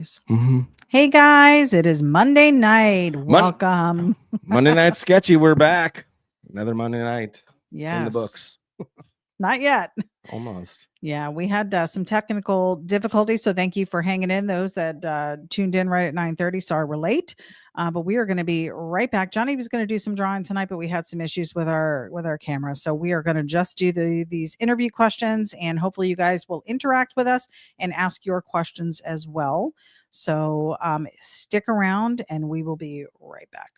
Mhm. Hey guys, it is Monday night. Welcome. Monday Night Sketchy. We're back. Another Monday night in the Yes. books. Not yet. Almost. Yeah, we had some technical difficulties, so thank you for hanging in. Those that tuned in right at 9:30. Sorry we're late, but we are going to be right back. Johnny was going to do some drawing tonight, but we had some issues with our camera, so we are going to just do these interview questions, and hopefully you guys will interact with us and ask your questions as well. So stick around, and we will be right back.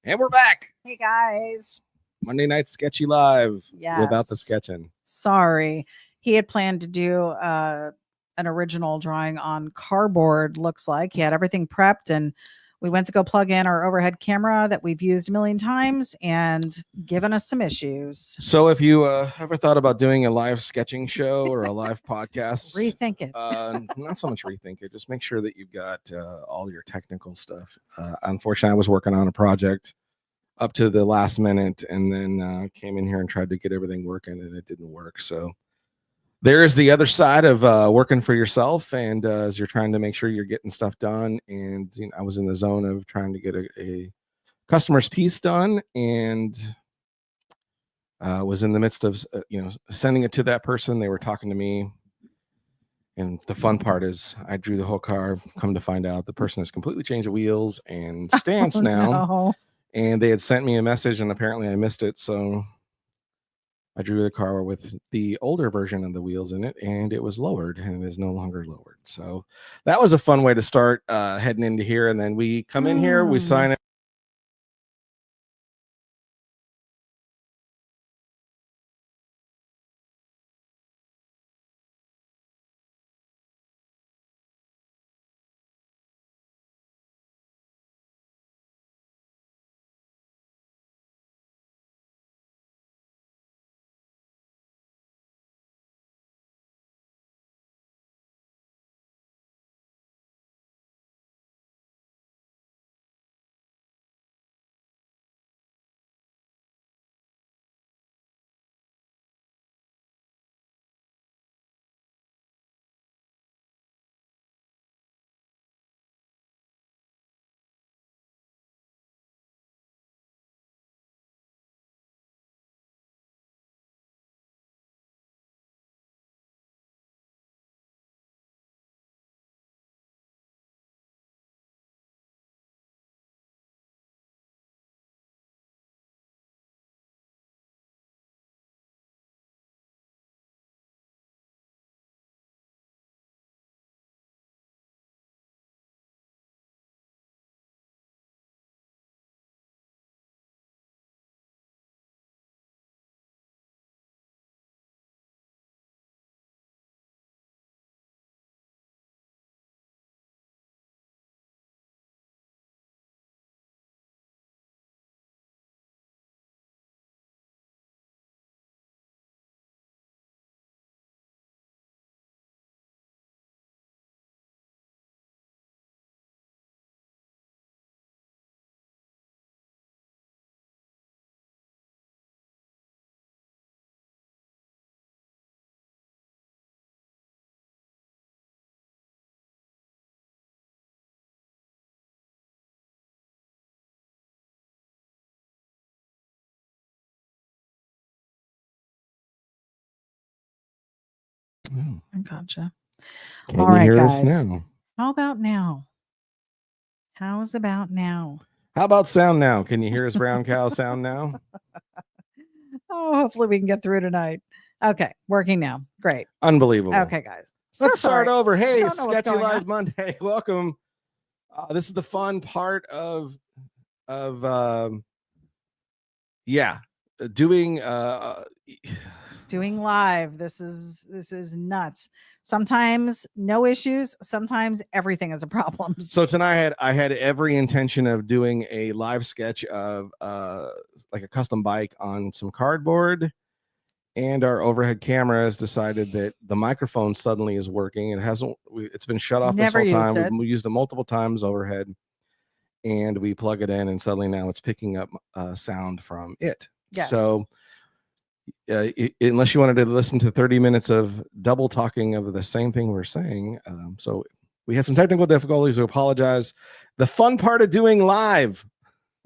And we're back. Hey guys. Monday Night Sketchy Live. Yes. Without the sketching. Sorry. He had planned to do an original drawing on cardboard, looks like. He had everything prepped, and we went to go plug in our overhead camera that we've used a million times and given us some issues. So if you ever thought about doing a live sketching show or a live podcast, Rethink it. Not so much rethink it. Just make sure that you've got all your technical stuff. Unfortunately, I was working on a project up to the last minute, and then came in here and tried to get everything working, and it didn't work. So there's the other side of working for yourself, and as you're trying to make sure you're getting stuff done. And I was in the zone of trying to get a customer's piece done, and was in the midst of sending it to that person. They were talking to me, and the fun part is I drew the whole car. Come to find out, the person has completely changed the wheels and stance now. No. And they had sent me a message, and apparently I missed it. So I drew the car with the older version of the wheels in it, and it was lowered, and it is no longer lowered. So that was a fun way to start heading into here. And then we come in here, we sign it. Gotcha. Can All you right, hear guys. us now? How about now? How's about now? How about sound now? Can you hear us, brown cow sound now? Oh, hopefully we can get through tonight. Okay, working now. Great. Unbelievable. Okay, guys. Let's start sorry. over. Hey, don't know what's Sketchy going Live on. Monday. Welcome. This is the fun part of doing Doing live. This is nuts. Sometimes no issues. Sometimes everything is a problem. So tonight I had every intention of doing a live sketch of like a custom bike on some cardboard, and our overhead camera has decided that the microphone suddenly is working. It's been shut off Never this whole used time. it. We've used it multiple times overhead, and we plug it in, and suddenly now it's picking up sound from it. Yes. So unless you wanted to listen to 30 minutes of double talking of the same thing we're saying, so we had some technical difficulties. We apologize. The fun part of doing live.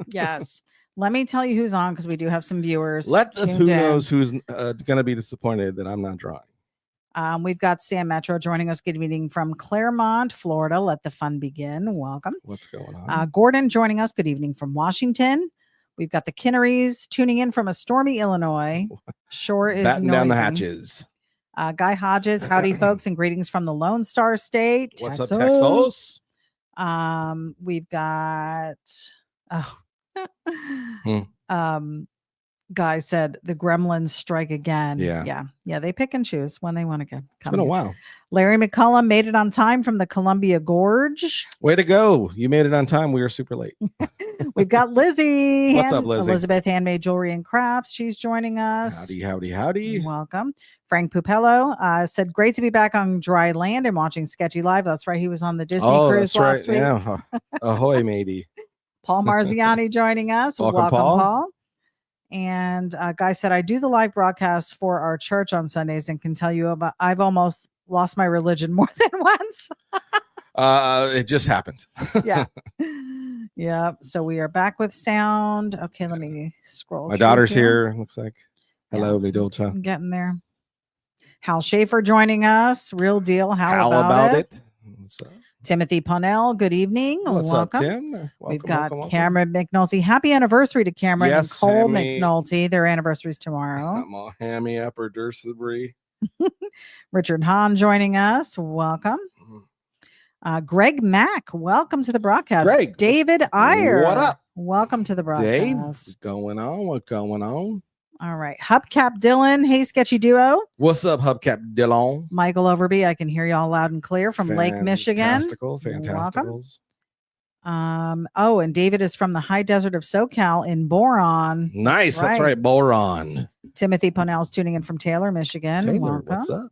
Yes. Let me tell you who's on, because we do have some viewers. Who knows who's going to be disappointed that I'm not drawing. We've got Sam Metro joining us. Good evening from Claremont, Florida. Let the fun begin. Welcome. What's going on? Gordon joining us. Good evening from Washington. We've got the Kinnerys tuning in from a stormy Illinois. Sure is Batten noisy. down the hatches. Guy Hodges, howdy folks, and greetings from the Lone Star State. What's Texas. up, Texas? We've got Hmm. Guy said the Gremlins strike again. Yeah. They pick and choose when they want to come. It's been a while. Larry McCullum made it on time from the Columbia Gorge. Way to go. You made it on time. We were super late. We've got Lizzie. What's up, Lizzie? Elizabeth Handmade Jewelry and Crafts. She's joining us. Howdy. Welcome. Frank Pupello said, great to be back on dry land and watching Sketchy Live. That's right. He was on the Disney cruise last week. Yeah. Ahoy, matey. Paul Marziani joining us. Welcome, Paul. And Guy said, I do the live broadcast for our church on Sundays and can tell you about, I've almost lost my religion more than once. It just happened. Yeah. Yeah. So we are back with sound. Okay, let me scroll. My daughter's here. Looks like. Hello, yeah, Lidota. I'm getting there. Hal Schaefer joining us. Real deal. How about it? What's up? Timothy Punnell, good evening. What's welcome. up, Tim? Welcome, We've got welcome. Cameron McNulty. Happy anniversary to Cameron and Yes, Cole Hammy. McNulty. Their anniversaries tomorrow. I'm all hammy up or Dursley. Richard Hahn joining us. Welcome. Greg Mack, welcome to the broadcast. Greg. David Iyer. What up? Welcome to the broadcast. Dave, what's going on? What's going on? All right. Hubcap Dylan. Hey, Sketchy Duo. What's up, Hubcap Dylan? Michael Overby. I can hear y'all loud and clear from Lake Michigan. Fantasticals. Oh, and David is from the high desert of SoCal in Boron. Nice. That's right. Boron. Timothy Punnell's tuning in from Taylor, Michigan. Taylor, welcome. what's up?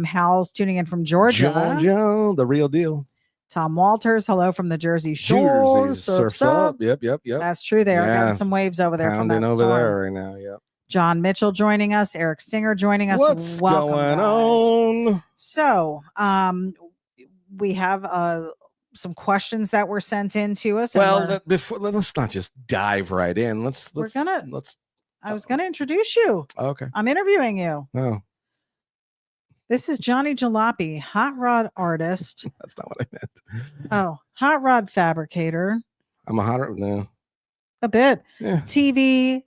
Hal's tuning in from Georgia. Georgia, the real deal. Tom Walters, hello from the Jersey Shore. Jersey surfs up. Yep. That's true. They are getting some waves over there from that over storm. there right now. Yep. John Mitchell joining us. Eric Singer joining us. What's welcome, going guys. on? So, we have some questions that were sent in to us. Well, let's not just dive right in. I was gonna introduce you. Okay. I'm interviewing you. Oh. This is Johnny Jalopy, hot rod artist. That's not what I meant. Oh, hot rod fabricator. I'm a hot rod now. A bit. Yeah. TV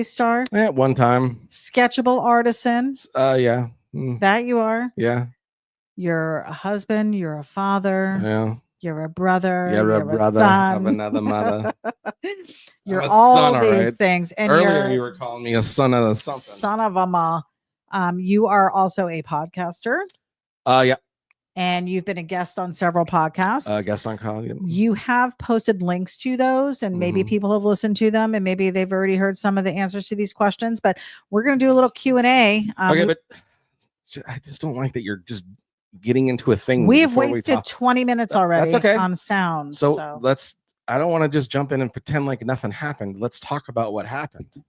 star. Yeah, one time. Sketchable artisan. Yeah. That you are. Yeah. You're a husband. You're a father. Yeah. You're a brother. You're a brother of another mother. You're all these things. And earlier you were calling me a son of something. Son of a ma. You are also a podcaster. Yeah. And you've been a guest on several podcasts. Guest on call. Yeah. You have posted links to those, and maybe people have listened to them, and maybe they've already heard some of the answers to these questions. But we're going to do a little Q&A. Okay, but I just don't like that you're just getting into a thing. We've wasted 20 minutes already on sound. So I don't want to just jump in and pretend like nothing happened. Let's talk about what happened.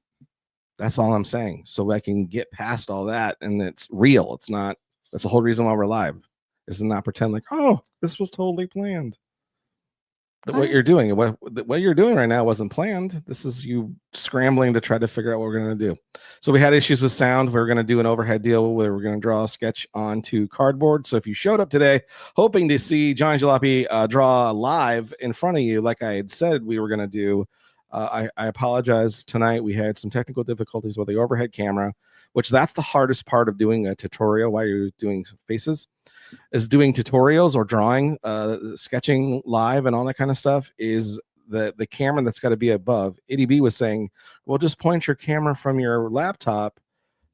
That's all I'm saying. So I can get past all that, and it's real. It's not. That's the whole reason why we're live. Is to not pretend like, oh, this was totally planned. What you're doing right now wasn't planned. This is you scrambling to try to figure out what we're going to do. So we had issues with sound. We were going to do an overhead deal where we're going to draw a sketch onto cardboard. So if you showed up today hoping to see Johnny Jalopy draw live in front of you, like I had said we were going to do, I apologize tonight. We had some technical difficulties with the overhead camera, which that's the hardest part of doing a tutorial while you're doing faces, is doing tutorials or drawing, sketching live and all that kind of stuff, is the camera that's got to be above. ityB was saying, well, just point your camera from your laptop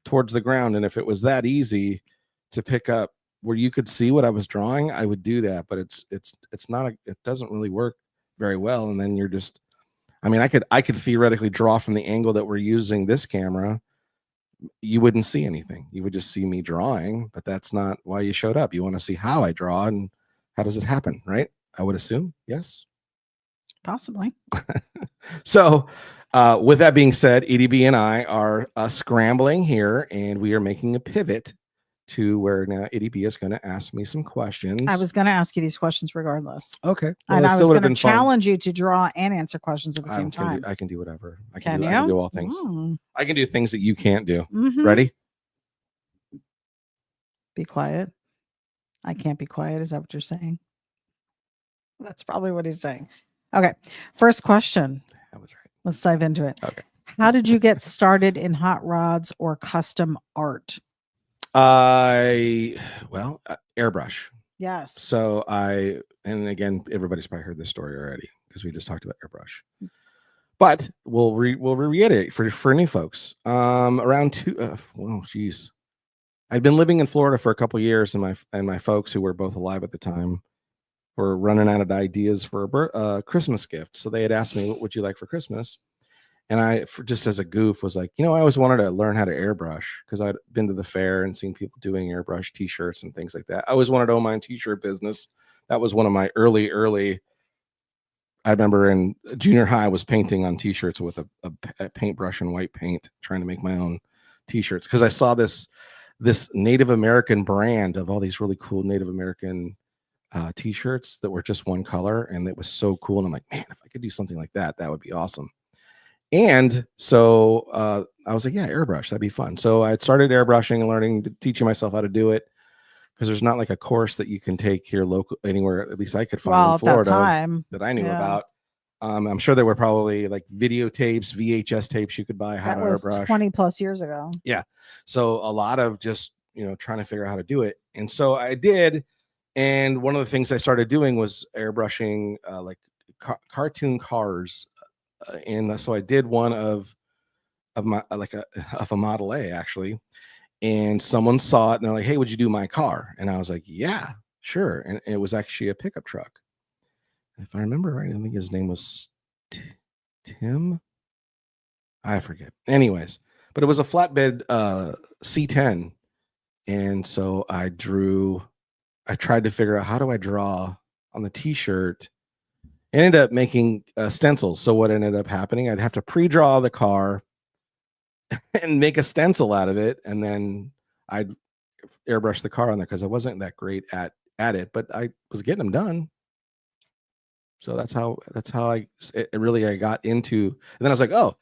towards the ground. And if it was that easy to pick up where you could see what I was drawing, I would do that. But it's not it doesn't really work very well. And then you're just, I mean, I could theoretically draw from the angle that we're using this camera. You wouldn't see anything. You would just see me drawing, but that's not why you showed up. You want to see how I draw and how does it happen, right? I would assume. Yes. Possibly. So with that being said, ityB and I are scrambling here, and we are making a pivot to where now ityB is going to ask me some questions. I was going to ask you these questions regardless. Okay. Well, and I was going to challenge you to draw and answer questions at the same time. I can do whatever. I can do all things. I can do things that you can't do. Ready? Be quiet. I can't be quiet. Is that what you're saying? That's probably what he's saying. Okay. First question. That was right. Let's dive into it. Okay. How did you get started in hot rods or custom art? Airbrush. Yes. So and again, everybody's probably heard this story already because we just talked about airbrush. But we'll reiterate for new folks. I'd been living in Florida for a couple of years, and my folks, who were both alive at the time, were running out of ideas for a Christmas gift. So they had asked me, what would you like for Christmas? And I, just as a goof, was like, I always wanted to learn how to airbrush because I'd been to the fair and seen people doing airbrush t-shirts and things like that. I always wanted to own my own t-shirt business. That was one of my early, I remember in junior high, I was painting on t-shirts with a paintbrush and white paint, trying to make my own t-shirts because I saw this Native American brand of all these really cool Native American t-shirts that were just one color, and it was so cool. And I'm like, man, if I could do something like that, that would be awesome. And so I was like, yeah, airbrush, that'd be fun. So I started airbrushing and learning, teaching myself how to do it, because there's not like a course that you can take here local anywhere, at least I could find in Florida that I knew about. I'm sure there were probably like videotapes, VHS tapes you could buy how to airbrush 20 plus years ago. Yeah. So a lot of just, trying to figure out how to do it. And so I did. And one of the things I started doing was airbrushing like cartoon cars. And so I did one of a Model A, actually. And someone saw it and they're like, hey, would you do my car? And I was like, yeah, sure. And it was actually a pickup truck. If I remember right, I think his name was Tim. I forget. Anyways, but it was a flatbed C10. And so I tried to figure out, how do I draw on the t-shirt? I ended up making stencils. So what ended up happening, I'd have to pre-draw the car and make a stencil out of it. And then I'd airbrush the car on there because I wasn't that great at it, but I was getting them done. So that's how I got into. And then I was like, oh,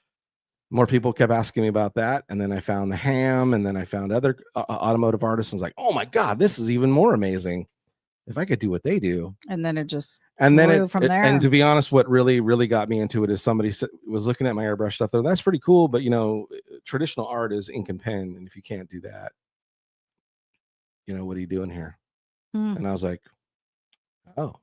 more people kept asking me about that. And then I found the ham, and then I found other automotive artists. Like, oh my God, this is even more amazing. If I could do what they do. And then it just grew from there. And to be honest, what really got me into it is somebody was looking at my airbrush stuff. That's pretty cool, but traditional art is ink and pen, and if you can't do that, what are you doing here? And I was like, oh.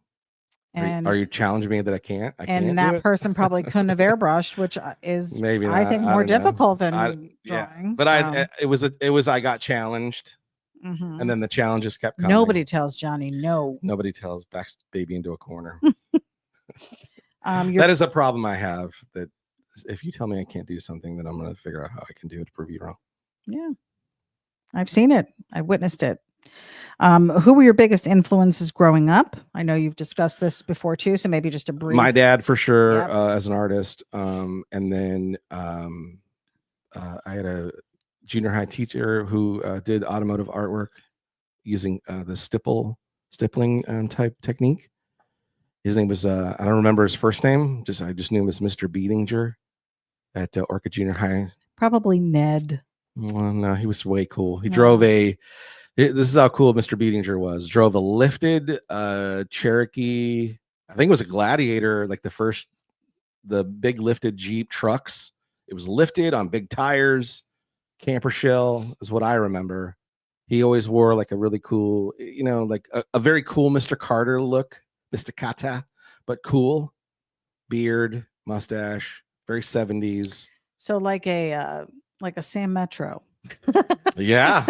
And are you challenging me that I can't? And that person probably couldn't have airbrushed, which is maybe I think more difficult than drawing. Yeah. But I got challenged, and then the challenges kept coming. Nobody tells Johnny no. Nobody tells backs baby into a corner. That is a problem I have. That if you tell me I can't do something, then I'm going to figure out how I can do it to prove you wrong. Yeah, I've seen it. I've witnessed it. Who were your biggest influences growing up? I know you've discussed this before too, so maybe just a brief. My dad, for sure, as an artist. And then I had a junior high teacher who did automotive artwork using the stippling type technique. His name was I don't remember his first name. I just knew him as Mr. Beedinger at Orchid Junior High. Probably Ned. Well, no, he was way cool. He drove this is how cool Mr. Beedinger was. Drove a lifted Cherokee. I think it was a Gladiator, like the first the big lifted Jeep trucks. It was lifted on big tires. Camper shell is what I remember. He always wore like a really cool, like a very cool Mr. Carter look, Mr. Kata, but cool. Beard, mustache, very 70s. So like a Sam Metro. Yeah.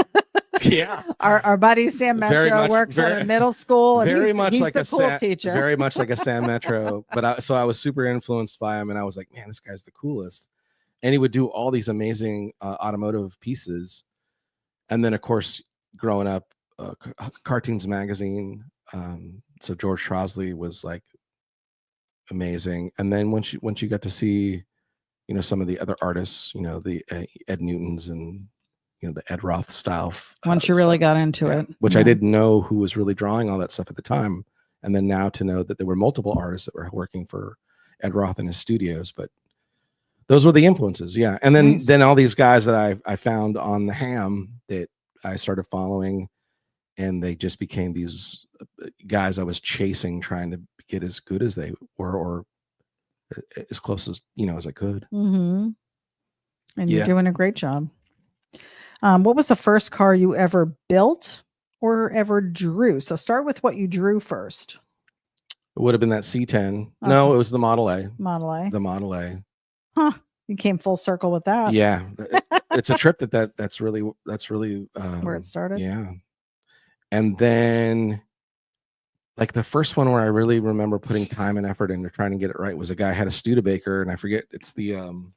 Yeah. Our buddy Sam Metro works at a middle school, and very much he's like the a cool teacher. Very much like a Sam Metro. But I was super influenced by him, and I was like, man, this guy's the coolest. And he would do all these amazing automotive pieces. And then, of course, growing up, Cartoons Magazine. So George Trosley was like amazing. And then once you got to see, some of the other artists, the Ed Newtons and the Ed Roth style. Once you really got into it, which I didn't know who was really drawing all that stuff at the time, and then now to know that there were multiple artists that were working for Ed Roth in his studios, but those were the influences, yeah. And then all these guys that I found on the ham that I started following, and they just became these guys I was chasing, trying to get as good as they were, or as close as as I could. Mm-hmm. And you're doing a great job. What was the first car you ever built or ever drew? So start with what you drew first. It would have been that C10. Okay. No, it was the Model A. Model A. The Model A. Huh. You came full circle with that. Yeah. It's a trip that's really where it started. Yeah. And then like the first one where I really remember putting time and effort into trying to get it right was a guy had a Studebaker, and I forget, it's the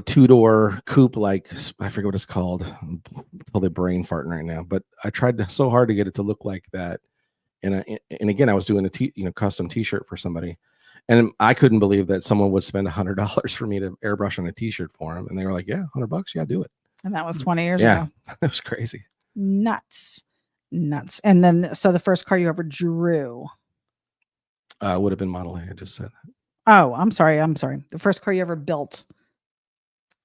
two-door coupe, like I forget what it's called. I'm totally brain farting right now, but I tried so hard to get it to look like that. And again, I was doing a custom T-shirt for somebody, and I couldn't believe that someone would spend $100 for me to airbrush on a T-shirt for them. And they were like, "Yeah, $100, yeah, do it." And that was 20 years ago. It was crazy. Nuts. And then, so the first car you ever drew would have been Model A. I just said that. Oh, I'm sorry. The first car you ever built.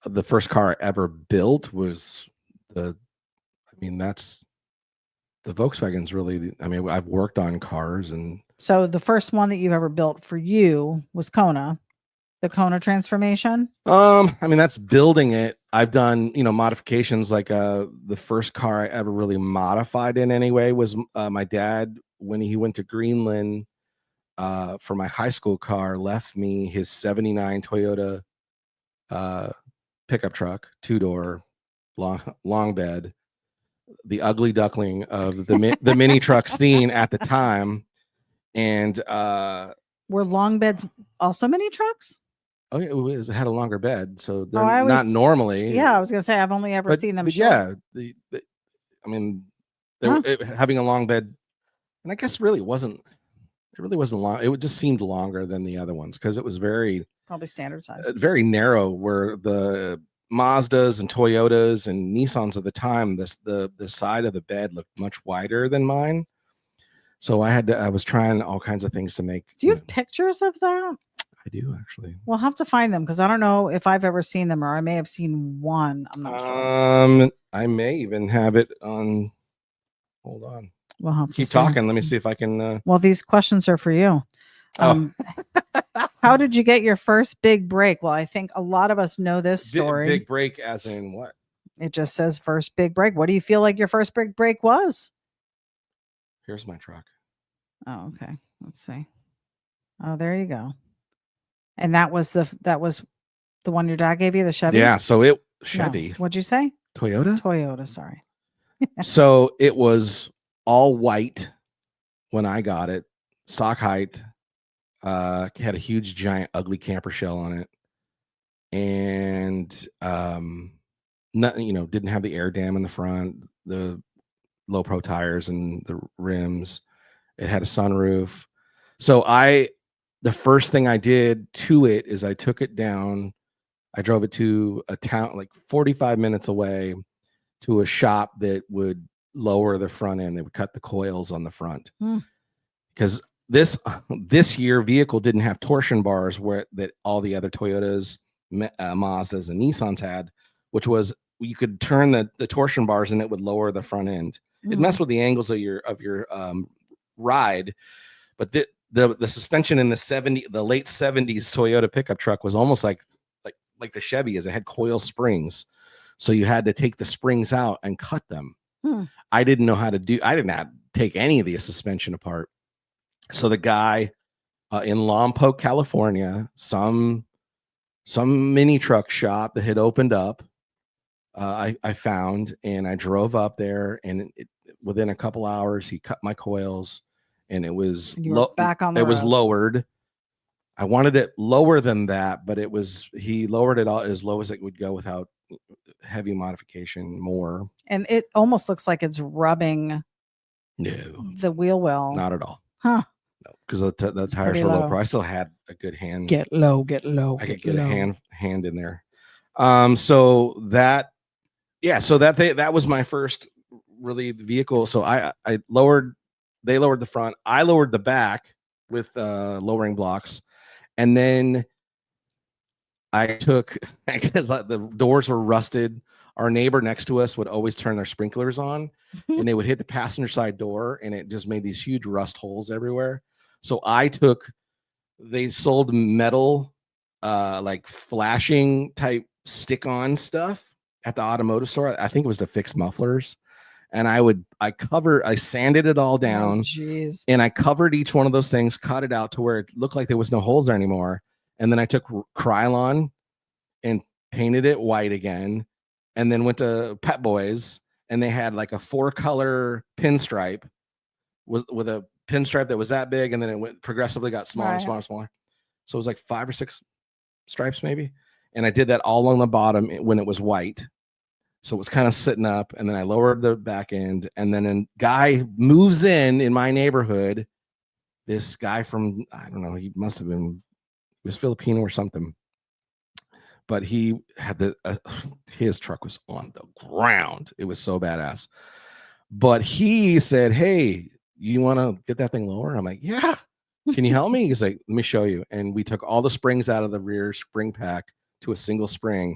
The first car I ever built was that's the Volkswagen's really, I've worked on cars, and so the first one that you've ever built for you was Kona, the Kona transformation. That's building it. I've done, modifications, like the first car I ever really modified in any way was my dad, when he went to Greenland for my high school car, left me his 79 Toyota pickup truck, 2-door, long bed, the ugly duckling of the mini truck scene at the time. And were long beds also mini trucks? Oh, it had a longer bed, so they're not normally. Yeah, I was gonna say I've only ever seen them. But yeah, having a long bed, and I guess it wasn't long. It just seemed longer than the other ones because it was probably standard size, very narrow. Where the Mazdas and Toyotas and Nissans of the time, the side of the bed looked much wider than mine. So I was trying all kinds of things to make. Do you have pictures of that? I do, actually. We'll have to find them because I don't know if I've ever seen them, or I may have seen one. I'm not sure. I may even have it on. Hold on. We'll have keep talking. Let me see if I can. Well, these questions are for you. How did you get your first big break? Well, I think a lot of us know this story. Big break, as in what? It just says first big break. What do you feel like your first big break was? Here's my truck. Oh, okay. Let's see. Oh, there you go. And that was the one your dad gave you, the Chevy? Yeah, so Chevy. No. What'd you say? Toyota, sorry. So it was all white when I got it. Stock height. Had a huge, giant, ugly camper shell on it. And didn't have the air dam in the front, the low pro tires and the rims. It had a sunroof. So the first thing I did to it is I took it down. I drove it to a town like 45 minutes away to a shop that would lower the front end. They would cut the coils on the front. Because this year vehicle didn't have torsion bars that all the other Toyotas, Mazdas, and Nissans had, which was you could turn the torsion bars and it would lower the front end. It messed with the angles of your ride. But the suspension in the late 70s Toyota pickup truck was almost like the Chevy is. It had coil springs. So you had to take the springs out and cut them. I didn't know how to do. I didn't have to take any of the suspension apart. So the guy in Lompoc, California, some mini truck shop that had opened up, I found, and I drove up there, and within a couple hours he cut my coils, and it was back on the road. Was lowered. I wanted it lower than that, but he lowered it all as low as it would go without heavy modification more. And it almost looks like it's rubbing the wheel well. Not at all. Huh. No, because that's tires were low pro. I still had a good hand. Get low. I could get a hand in there. So that was my first really vehicle. So they lowered the front. I lowered the back with lowering blocks. And then I took, because the doors were rusted. Our neighbor next to us would always turn their sprinklers on and they would hit the passenger side door and it just made these huge rust holes everywhere. So they sold metal, like flashing type stick-on stuff at the automotive store. I think it was to fix mufflers. And I sanded it all down. And I covered each one of those things, cut it out to where it looked like there was no holes there anymore. And then I took Krylon and painted it white again. And then went to Pep Boys, and they had like a 4-color pinstripe with a pinstripe that was that big. And then it went progressively got smaller, smaller. So it was like 5 or 6 stripes maybe. And I did that all along the bottom when it was white. So it was kind of sitting up, and then I lowered the back end, and then a guy moves in my neighborhood. This guy from, I don't know, he was Filipino or something, but he had his truck was on the ground. It was so badass. But he said, "Hey, you want to get that thing lower?" I'm like, "Yeah." Can you help me? He's like, "Let me show you." And we took all the springs out of the rear spring pack to a single spring.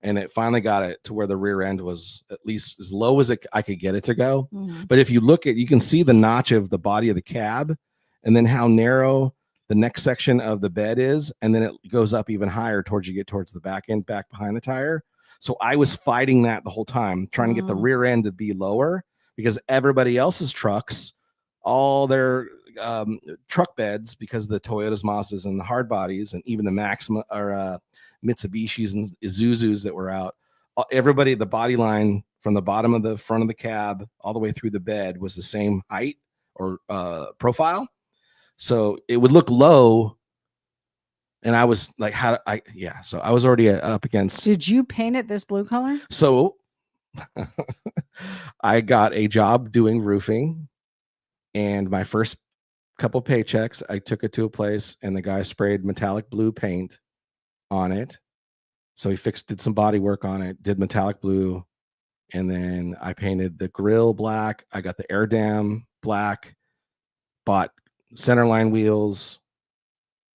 And it finally got it to where the rear end was at least as low as I could get it to go. But if you look you can see the notch of the body of the cab and then how narrow the next section of the bed is. And then it goes up even higher towards the back end, back behind the tire. So I was fighting that the whole time, trying to get the rear end to be lower because everybody else's trucks, all their truck beds, because the Toyotas, Mazdas, and the hard bodies, and even the Maxima or Mitsubishis and Isuzus that were out, everybody, the body line from the bottom of the front of the cab all the way through the bed was the same height or profile. So it would look low. And I was like, so I was already up against. Did you paint it this blue color? So I got a job doing roofing, and my first couple paychecks, I took it to a place and the guy sprayed metallic blue paint on it. So he did some body work on it, did metallic blue, and then I painted the grill black. I got the air dam black, bought centerline wheels,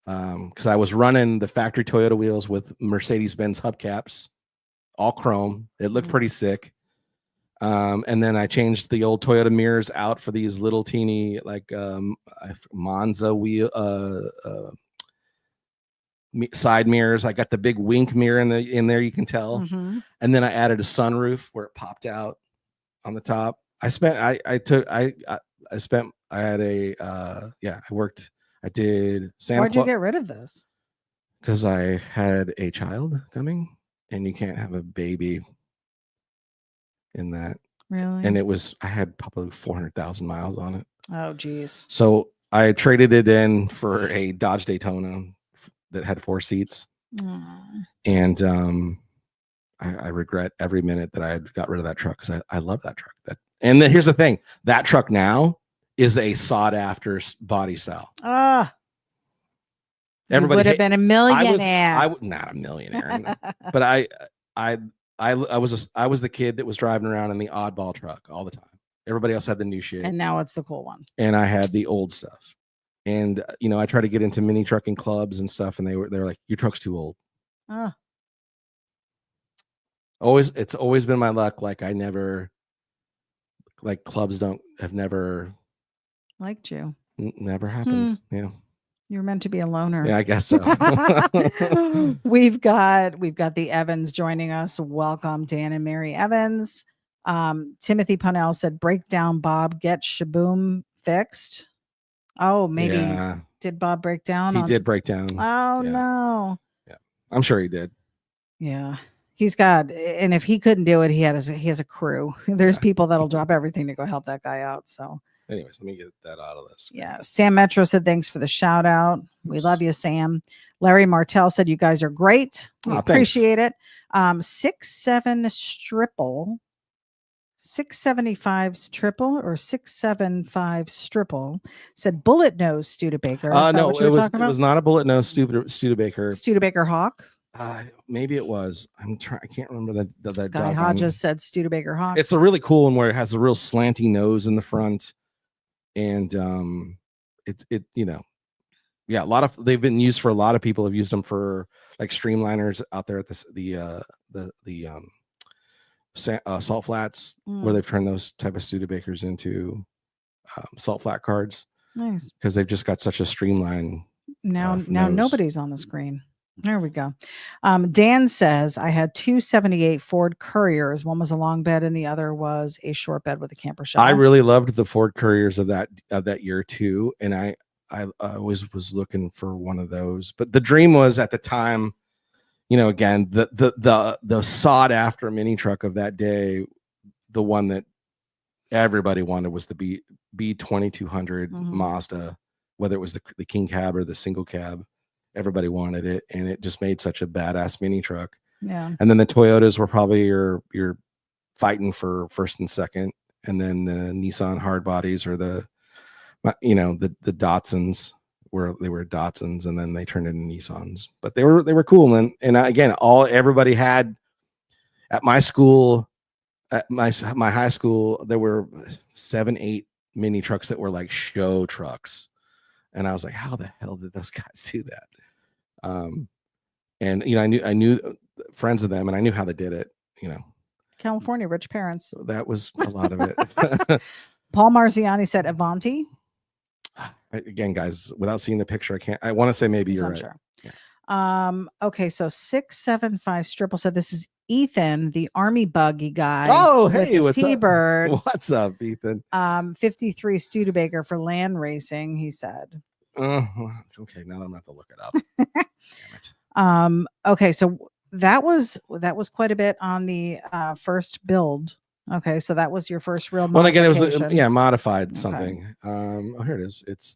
because I was running the factory Toyota wheels with Mercedes-Benz hubcaps, all chrome. It looked pretty sick. And then I changed the old Toyota mirrors out for these little teeny like Monza wheel side mirrors. I got the big wink mirror in there, you can tell. And then I added a sunroof where it popped out on the top. I did Santa Why'd you get rid of those? Because I had a child coming, and you can't have a baby in that. Really? And I had probably 400,000 miles on it. Oh, geez. So I traded it in for a Dodge Daytona that had 4 seats. And I regret every minute that I had got rid of that truck, because I love that truck. And then here's the thing, that truck now is a sought after body style. Everybody would have been a millionaire. I would not a millionaire, but I was the kid that was driving around in the oddball truck all the time. Everybody else had the new shit, and now it's the cool one. And I had the old stuff. And I tried to get into mini trucking clubs and stuff, and they were like, "Your truck's too old." It's always been my luck. Like clubs have never liked you. Never happened. Yeah. You're meant to be a loner. Yeah, I guess so. we've got the Evans joining us. Welcome, Dan and Mary Evans. Timothy Punnell said, "Break down, Bob. Get Shaboom fixed." Oh, maybe Yeah. did Bob break down? He did break down. Oh Yeah. no. Yeah. I'm sure he did. Yeah. He's got, and if he couldn't do it, he has a crew. There's people that'll drop everything to go help that guy out. So anyways, let me get that out of this. Yeah. Sam Metro said, "Thanks for the shout out. We love you, Sam." Larry Martell said, "You guys are great. We appreciate it." 6-7 Stripple, 675's triple or 675 Stripple said, "Bullet nose Studebaker." No, it was not a bullet nose Studebaker. Studebaker Hawk. Maybe it was. I can't remember the Guy Hodges said Studebaker Hawk. It's a really cool one where it has a real slanty nose in the front, and it yeah, a lot of they've been used for a lot of people have used them for like streamliners out there at the salt flats where they've turned those type of Studebakers into salt flat cards. Nice, because they've just got such a streamline. Now nobody's on the screen. There we go. Dan says, "I had 278 Ford Couriers. One was a long bed and the other was a short bed with a camper shell." I really loved the Ford Couriers of that year too, and I always was looking for one of those. But the dream was at the time, again, the sought after mini truck of that day, the one that everybody wanted was the B2200 Mazda, whether it was the king cab or the single cab. Everybody wanted it, and it just made such a badass mini truck. Yeah. And then the Toyotas were probably your fighting for first and second, and then the Nissan hard bodies or the Datsuns were Datsuns, and then they turned into Nissans. But they were cool, and again, everybody had at my school, at my high school, there were 7-8 mini trucks that were like show trucks, and I was like, how the hell did those guys do that? And I knew friends of them, and I knew how they did it. California rich parents. So that was a lot of it. Paul Marziani said Avanti. Again, guys, without seeing the picture, I want to say maybe you're right. Sure. Yeah. Okay, so 675 Stripple said, "This is Ethan, the army buggy guy." Oh, hey, what's T-Bird. up? What's up, Ethan? 53 Studebaker for land racing, he said. Okay, now I'm gonna have to look it up. Damn it. Okay, so that was quite a bit on the first build. Okay, so that was your first real well, again, it was modified something. Here it is. It's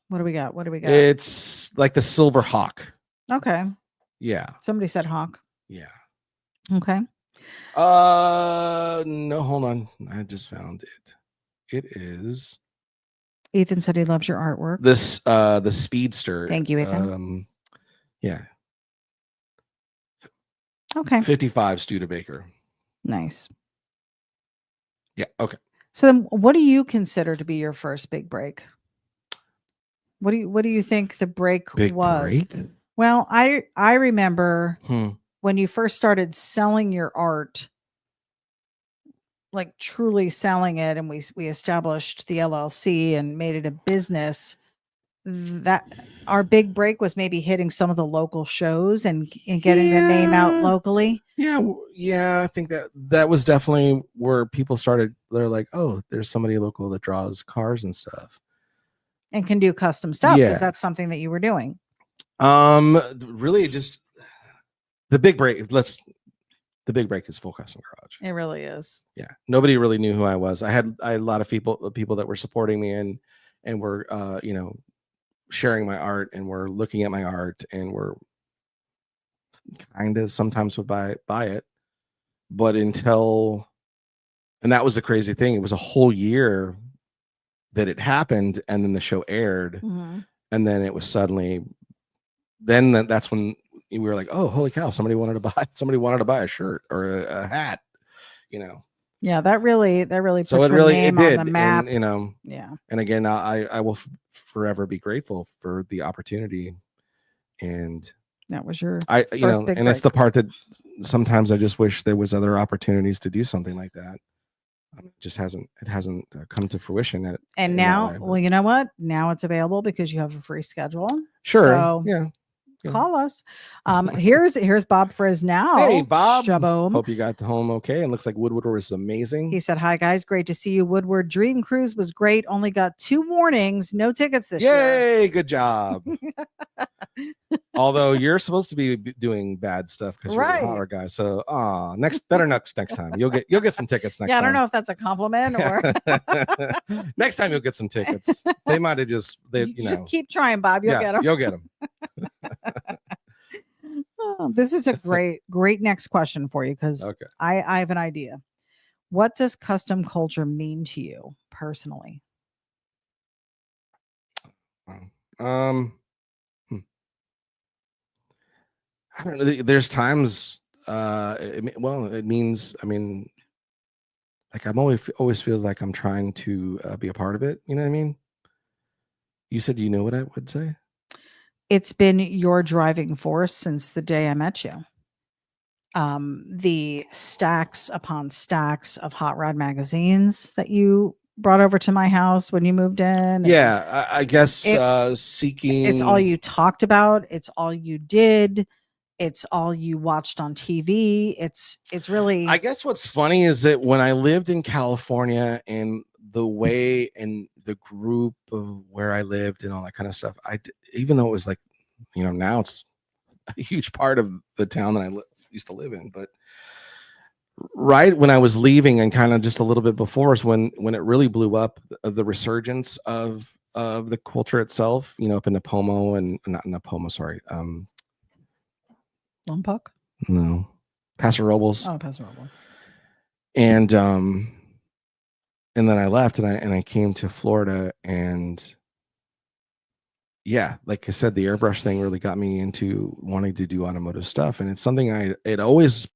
what do we got? It's like the Silver Hawk. Okay. Yeah. Somebody said Hawk. Yeah. Okay. No, hold on. I just found it. It is. Ethan said he loves your artwork. The Speedster. Thank you, Ethan. Yeah. Okay. 55 Studebaker. Nice. Yeah. Okay. So then, what do you consider to be your first big break? What do you think the break was? Break? Well, I remember when you first started selling your art, like truly selling it, and we established the LLC and made it a business. That our big break was maybe hitting some of the local shows and getting the name out locally. Yeah. I think that was definitely where people started. They're like, oh, there's somebody local that draws cars and stuff, and can do custom stuff, because that's something that you were doing. Really, just the big break. The big break is Full Custom Garage. It really is. Yeah, nobody really knew who I was. I had a lot of people that were supporting me and were sharing my art, and were looking at my art, and were kind of sometimes would buy it, but and that was the crazy thing. It was a whole year that it happened, and then the show aired, and then it was suddenly. Then that's when we were like, oh, holy cow! Somebody wanted to buy a shirt or a hat, Yeah, that really put so your name on the map. And, yeah. And again, I will forever be grateful for the opportunity, and that was your and it's the part that sometimes I just wish there was other opportunities to do something like that. Just hasn't come to fruition And in that now, way, but- well, you know what? Now it's available because you have a free schedule. Sure. So Yeah. call us. Here's Bob Fresnow. Hey, Bob. Shaboom. Hope you got home okay. And looks like Woodward was amazing. He said, "Hi guys, great to see you. Woodward Dream Cruise was great. Only got 2 warnings, no tickets this year." Yay! Good job. Although you're supposed to be doing bad stuff because you're the Right. hotter guy. So, next time. You'll get some tickets next Yeah, I don't time. know if that's a compliment or Next time you'll get some tickets. They might have just just keep trying, Bob. You'll get them. You'll get them. Oh, this is a great next question for you because Okay. I have an idea. What does custom culture mean to you personally? I don't know. There's times. It means. I mean, like I'm always feels like I'm trying to be a part of it. You know what I mean? You said you know what I would say. It's been your driving force since the day I met you. The stacks upon stacks of hot rod magazines that you brought over to my house when you moved in. Yeah, I guess seeking. It's all you talked about. It's all you did. It's all you watched on TV. It's really. I guess what's funny is that when I lived in California and the way and the group of where I lived and all that kind of stuff, even though it was like, now it's a huge part of the town that I used to live in, but right when I was leaving and kind of just a little bit before is when it really blew up, the resurgence of the culture itself, up in Napomo and not Napomo, sorry. Lompoc? No. Paso Robles. Oh, Paso Robles. And then I left and I came to Florida, and yeah, like I said, the airbrush thing really got me into wanting to do automotive stuff, and it's something it always.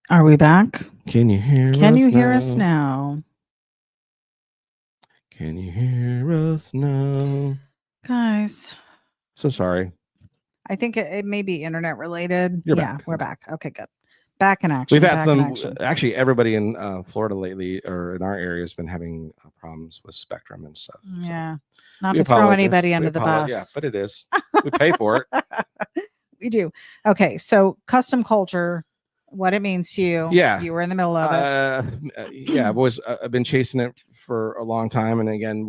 Are we back? Can you hear? Can you hear us now? Can you hear us now, guys? So sorry. I think it may be internet related. You're yeah, back. we're back. Okay, good. Back in action. We've had back in some. action. Actually, everybody in Florida lately, or in our area, has been having problems with Spectrum and stuff. Yeah, not We to throw apologize. anybody We under the apologize. bus. Yeah, but it is. We pay for it. We do. Okay, so custom culture, what it means to you. Yeah. You were in the middle of it. Yeah, I've been chasing it for a long time, and again,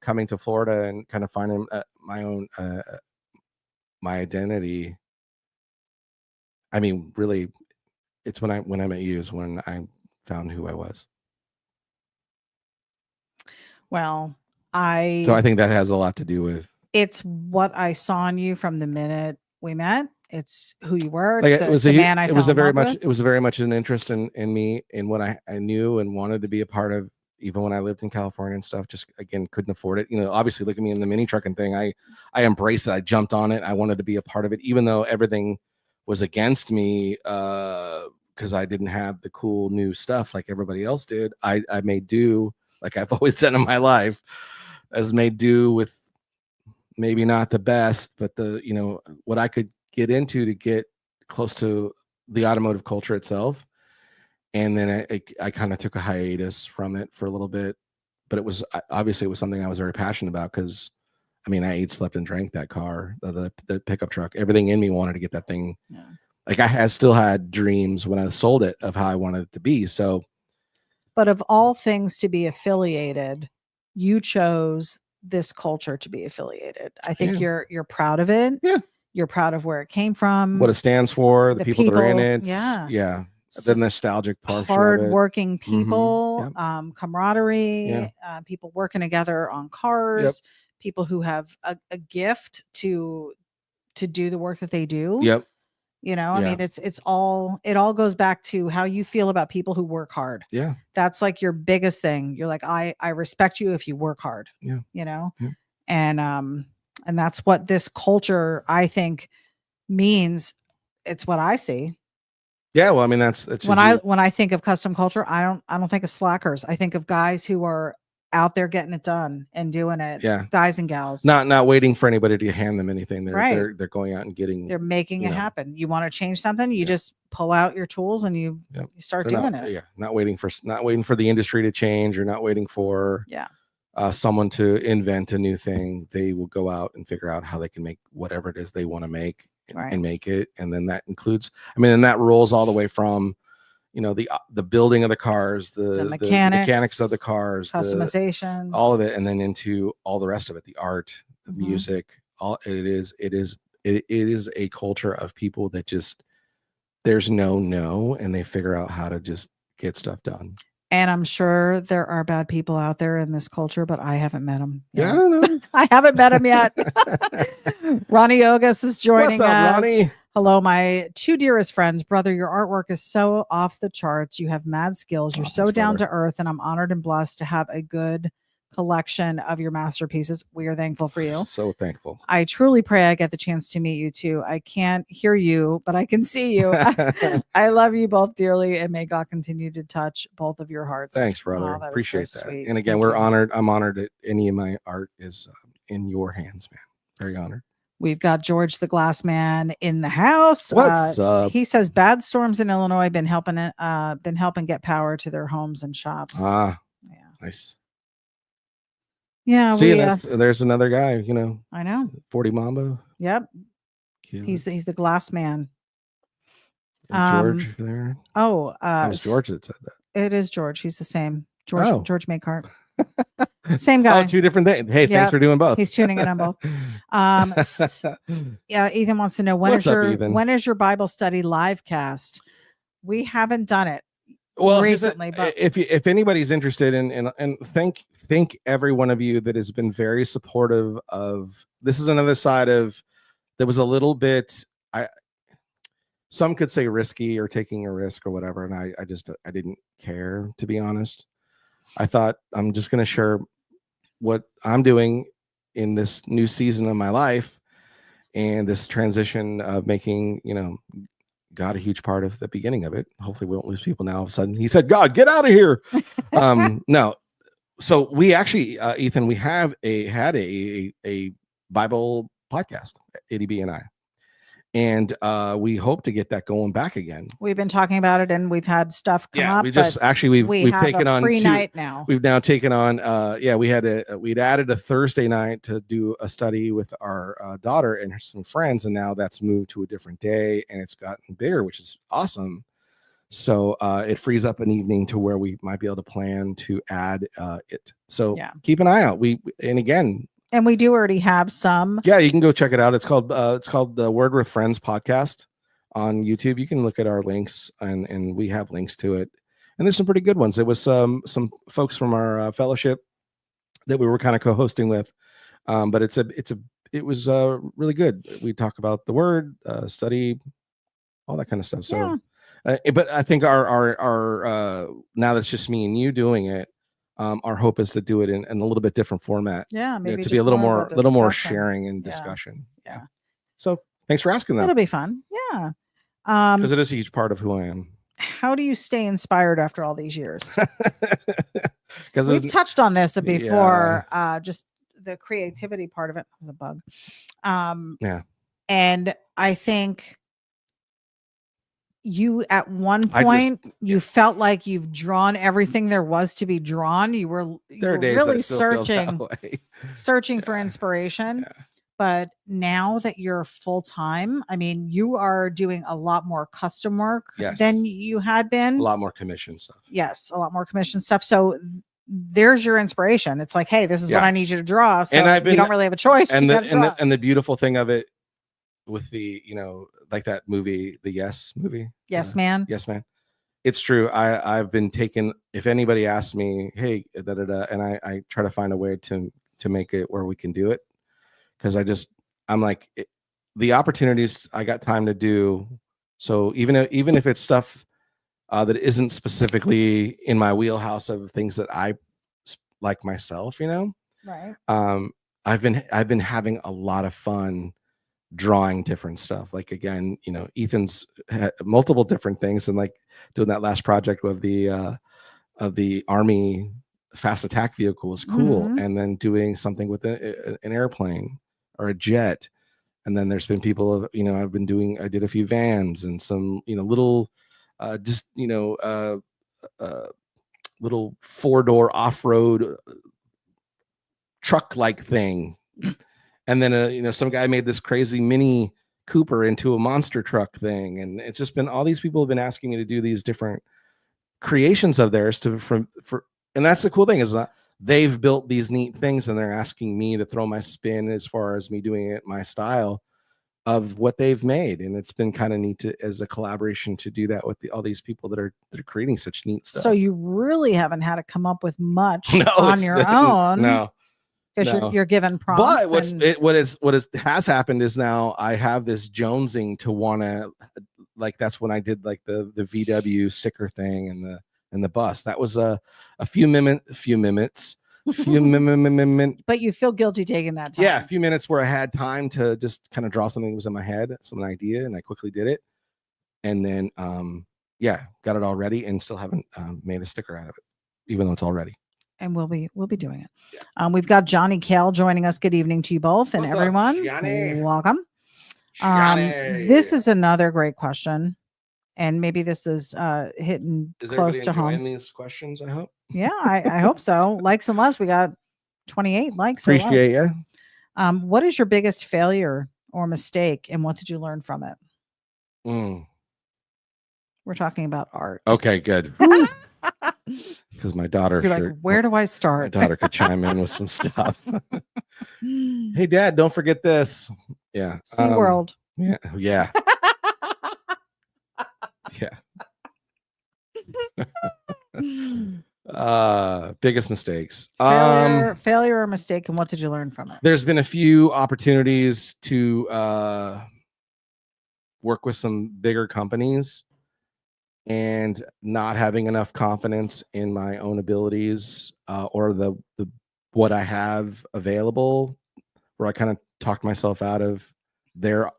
coming to Florida and kind of finding my own my identity. I mean, really, it's when I met you is when I found who I was. Well, so I think that has a lot to do with It's what I saw in you from the minute we met. It's who you were. Like It's the man I it was fell a in very love much with. it was a very much an interest in me in what I knew and wanted to be a part of, even when I lived in California and stuff. Just again couldn't afford it. Obviously look at me in the mini trucking thing. I embraced it. I jumped on it. I wanted to be a part of it, even though everything was against me, because I didn't have the cool new stuff like everybody else did. I made do, like I've always done in my life, as made do with maybe not the best, but what I could get into to get close to the automotive culture itself. And then I kind of took a hiatus from it for a little bit, but obviously it was something I was very passionate about, because I mean, I ate, slept, and drank that car, the pickup truck. Everything in me wanted to get that thing. Yeah. Like still had dreams when I sold it of how I wanted it to be. So, but of all things to be affiliated, you chose this culture to be affiliated. I think you're proud of it. Yeah. You're proud of where it came from, what it stands for, the people that are in it. Yeah. Yeah. The nostalgic part. Hardworking people, Yep. camaraderie, people working together on cars, Yep. people who have a gift to do the work that they do. Yep. I mean, it all goes back to how you feel about people who work hard. Yeah. That's like your biggest thing. You're like, I respect you if you work hard. Yeah. Yeah. And that's what this culture, I think, means. It's what I see. Yeah, well, I mean, that's when I think of custom culture, I don't think of slackers. I think of guys who are out there getting it done and doing it. Yeah, guys and gals, not waiting for anybody to hand them anything. They're going out and getting. They're making it happen. You want to change something, you just pull out your tools and you start doing it. Yeah, not waiting for the industry to change, or not waiting for someone to invent a new thing. They will go out and figure out how they can make whatever it is they want to make. And make it, and then that includes, and that rolls all the way from the building of the cars, the mechanics of the cars, customization, all of it, and then into all the rest of it, the art, the music. It is a culture of people that just, there's no, and they figure out how to just get stuff done. And I'm sure there are bad people out there in this culture, but I haven't met them yet. Yeah, I know. I haven't met him yet. Ronnie Ogus is joining us. Ronnie? Hello, my two dearest friends. Brother, your artwork is so off the charts. You have mad skills. You're so down to earth, and I'm honored and blessed to have a good collection of your masterpieces. We are thankful for you. So thankful. I truly pray I get the chance to meet you too. I can't hear you, but I can see you. I love you both dearly, and may God continue to touch both of your hearts. Thanks, brother. Appreciate that. Sweet. And again, honored. I'm honored that any of my art is in your hands, man. Very honored. We've got George the Glass Man in the house. What's up? He says bad storms in Illinois been helping get power to their homes and shops. Yeah. Nice. Yeah. See, there's another guy, I know. 40 Mambo. Yep. He's the Glass Man. And George there. Oh, it was George that said that. It is George. He's the same. George Makehart. Same guy. Oh, two different things. Hey, thanks for doing both. He's tuning in on both. Yeah, Ethan wants to know when is your Bible study live cast? We haven't done it recently, but if anybody's interested in and thank every one of you that has been very supportive of this. Is another side of that was a little bit, some could say risky or taking a risk or whatever, and I didn't care, to be honest. I thought I'm just going to share what I'm doing in this new season of my life and this transition of making, God a huge part of the beginning of it. Hopefully we won't lose people now. All of a sudden he said, God, get out of here. No. So we actually, Ethan, we had a Bible podcast, ityB and I. And we hope to get that going back again. We've been talking about it, and we've had stuff come up. We just we've taken on free night now. We've now taken on. We'd added a Thursday night to do a study with our daughter and some friends, and now that's moved to a different day, and it's gotten bigger, which is awesome. So it frees up an evening to where we might be able to plan to add it. So keep an eye out. And we do already have some. Yeah, you can go check it out. It's called the Word with Friends podcast on YouTube. You can look at our links, and we have links to it. And there's some pretty good ones. There was some folks from our fellowship that we were kind of co-hosting with. But it's it was really good. We talk about the word, study, all that kind of stuff. So, but I think our now that it's just me and you doing it, our hope is to do it in a little bit different format. Yeah, maybe to be a little more discussion. sharing and discussion. Yeah. So thanks for asking that. It'll be fun. Yeah. Because it is a huge part of who I am. How do you stay inspired after all these years? Because we've touched on this before. Just the creativity part of it was a bug. Yeah. And I think you at one point you felt like you've drawn everything there was to be drawn. You were really searching for inspiration. Yeah. But now that you're full time, I mean, you are doing a lot more custom work than you had been. A lot more commission stuff. Yes, a lot more commission stuff. So there's your inspiration. It's like, hey, this is what I need you to draw. So you don't really have a choice. And the beautiful thing of it with the, like that movie, the Yes movie. Yes, Man. Yes, Man. It's true. I've been taken. If anybody asks me, hey, and I try to find a way to make it where we can do it. Because I'm like, the opportunities I got time to do. So even if it's stuff that isn't specifically in my wheelhouse of things that I like myself, right. I've been having a lot of fun drawing different stuff. Like, again, Ethan's had multiple different things, and like doing that last project of the Army fast attack vehicle was cool. Mm-hmm. And then doing something with an airplane or a jet. And then there's been people, I did a few vans and some, little, little 4-door off-road truck-like thing. And then, some guy made this crazy Mini Cooper into a monster truck thing. And it's just been, all these people have been asking me to do these different creations of theirs and that's the cool thing, is that they've built these neat things and they're asking me to throw my spin as far as me doing it my style of what they've made. And it's been kind of neat as a collaboration to do that with all these people that are creating such neat stuff. So you really haven't had to come up with much on your own. No. Because you're given prompts. But what has happened is now I have this jonesing to want to, like, that's when I did like the VW sticker thing and the bus. That was a few minutes. But you feel guilty taking that time. Yeah, a few minutes where I had time to just kind of draw something that was in my head, some idea, and I quickly did it. And then got it all ready and still haven't made a sticker out of it, even though it's all ready. And we'll be doing it. Yeah. We've got Johnny Kale joining us. Good evening to you both. And everyone. Johnny? Welcome. This is another great question. And maybe this is hitting close to home. These questions, I hope. Yeah, I hope so. Likes and loves. We got 28 likes. Appreciate you. What is your biggest failure or mistake, and what did you learn from it? We're talking about art. Okay, good. Because my daughter, where do I start? My daughter could chime in with some stuff. Hey, Dad, don't forget this. Yeah. SeaWorld. Yeah. Yeah. Yeah. Biggest mistakes. Failure or mistake, and what did you learn from it? There's been a few opportunities to work with some bigger companies and not having enough confidence in my own abilities or the what I have available, where I kind of talked myself out of their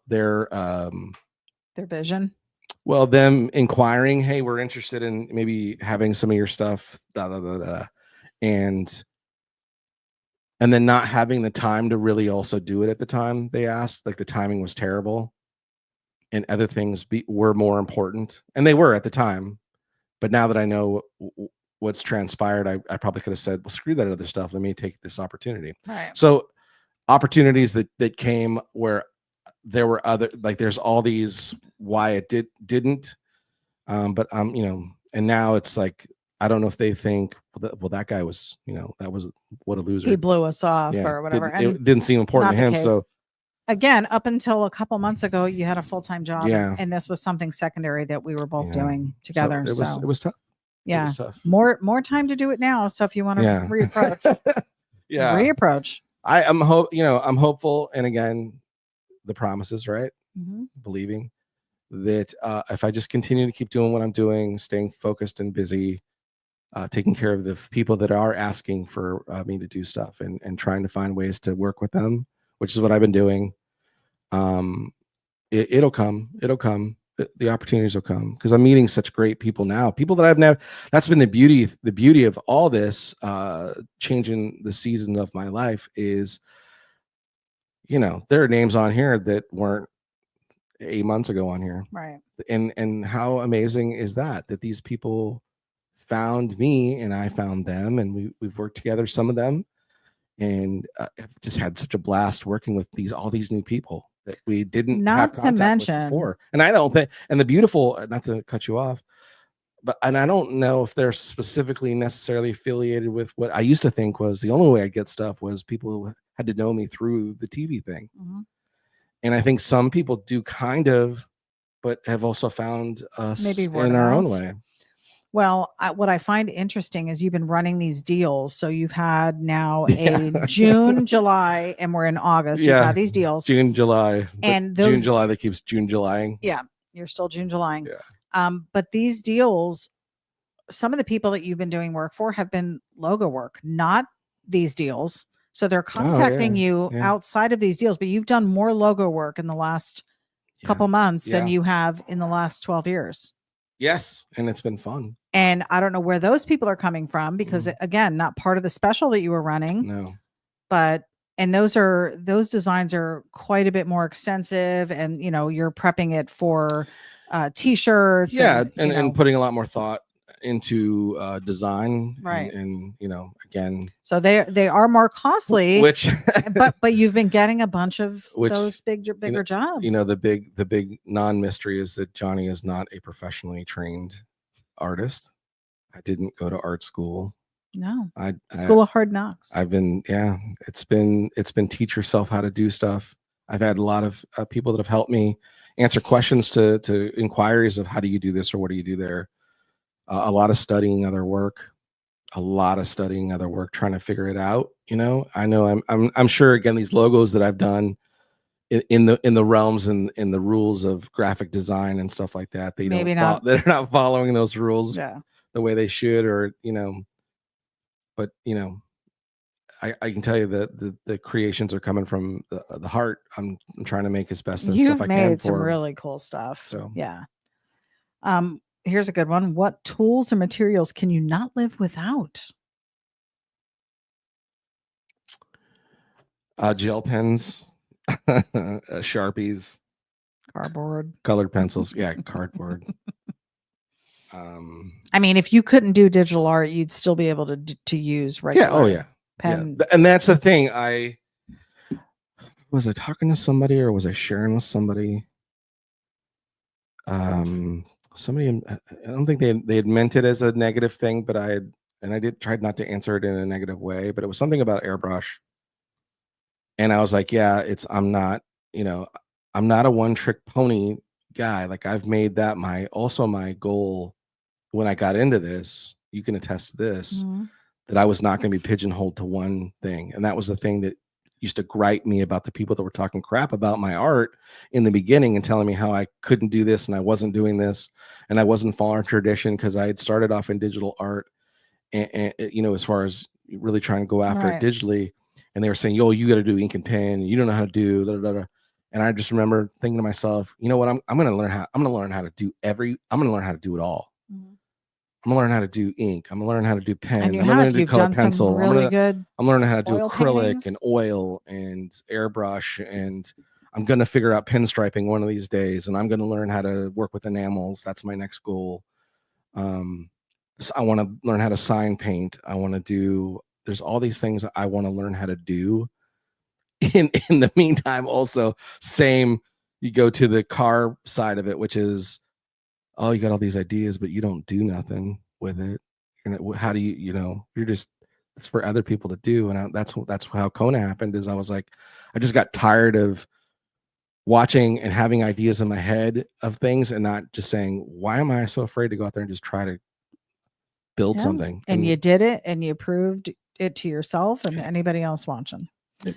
vision. Well, them inquiring, hey, we're interested in maybe having some of your stuff, and then not having the time to really also do it at the time they asked. Like, the timing was terrible, and other things were more important, and they were at the time. But now that I know what's transpired, I probably could have said, well, screw that other stuff. Let me take this opportunity. Right. So opportunities that came where there were other, like, there's all these why it didn't, but and now it's like, I don't know if they think, well, that guy was, that was, what a loser. He blew us off or whatever. It didn't seem important to him. So again, up until a couple months ago, you had a full-time job, and this was something secondary that we were both doing together. So it was tough. Yeah. It was tough. More time to do it now. So if you want to reapproach, yeah, reapproach. I'm hopeful. And again, the promises, right? Mhm. Believing that if I just continue to keep doing what I'm doing, staying focused and busy, taking care of the people that are asking for me to do stuff, and trying to find ways to work with them, which is what I've been doing. Um, it'll come. It'll come. The opportunities will come because I'm meeting such great people now. People that I've never. That's been the beauty. The beauty of all this changing the season of my life is, there are names on here that weren't 8 months ago on here, Right. and how amazing is that these people found me and I found them, and we've worked together, some of them, and I've just had such a blast working with all these new people that we didn't have Not to contact with mention, before. And I don't think, and the beautiful, not to cut you off, and I don't know if they're specifically necessarily affiliated with what I used to think was the only way I get stuff was people who had to know me through the TV thing. Mhm. And I think some people do kind of, but have also found us Maybe word in of our own mouth. way. Well, what I find interesting is you've been running these deals. So you've had now Yeah. a June, July, and we're in August. You've Yeah. had these deals. June, July. And June, those, July that keeps June, Julying. yeah, you're still June, July. Yeah. But these deals, some of the people that you've been doing work for have been logo work, not these deals. So they're contacting you Yeah. outside of these deals, but you've done more logo work in the last couple months than you have in the last 12 years. Yes. And it's been fun. And I don't know where those people are coming from because again, not part of the special that you were running. No. But and those designs are quite a bit more extensive, and you're prepping it for t-shirts. Yeah, and, and putting a lot more thought into design, right. and again, so they are more costly, which but you've been getting a bunch of Which, those bigger jobs. the big non-mystery is that Johnny is not a professionally trained artist. I didn't go to art school. No. School of hard knocks. I've been, it's been teach yourself how to do stuff. I've had a lot of people that have helped me answer questions to inquiries of how do you do this or what do you do there. A lot of studying other work, trying to figure it out. I know I'm sure, again, these logos that I've done in the realms and in the rules of graphic design and stuff like that, they're not following those rules the way they should, or but I can tell you that the creations are coming from the heart. I'm trying to make as best as You've stuff I can. made some really cool stuff. So yeah. Here's a good one. What tools or materials can you not live without? Gel pens, Sharpies, cardboard, colored pencils. Yeah, cardboard. I mean, if you couldn't do digital art, you'd still be able to use regular. Yeah. Oh yeah. Pen. Yeah. And that's the thing. Was I talking to somebody or was I sharing with somebody? Somebody, I don't think they had meant it as a negative thing, but I tried not to answer it in a negative way, but it was something about airbrush. And I was like, yeah, I'm not a one trick pony guy. Like, I've made that my goal when I got into this. You can attest to this, that I was not going to be pigeonholed to one thing. And that was the thing that used to gripe me about the people that were talking crap about my art in the beginning and telling me how I couldn't do this and I wasn't doing this and I wasn't following tradition because I had started off in digital art and as far as really trying to go after it digitally. And they were saying, yo, you got to do ink and pen. You don't know how to do da, da, da. And I just remember thinking to myself, you know what? I'm going to learn how to do I'm going to learn how to do it all. I'm gonna learn how to do ink. I'm gonna learn how to do pen. I'm gonna learn how to do color pencil. I'm learning how to do acrylic paintings and oil and airbrush, and I'm gonna figure out pinstriping one of these days. And I'm gonna learn how to work with enamels. That's my next goal. So I want to learn how to sign paint. There's all these things I want to learn how to do. In the meantime, also you go to the car side of it, which is, oh, you got all these ideas, but you don't do nothing with it. How do it's for other people to do. And that's how Kona happened. Is I was like, I just got tired of watching and having ideas in my head of things and not just saying, why am I so afraid to go out there and just try to build something? And you did it and you proved it to yourself and anybody else watching. Yep.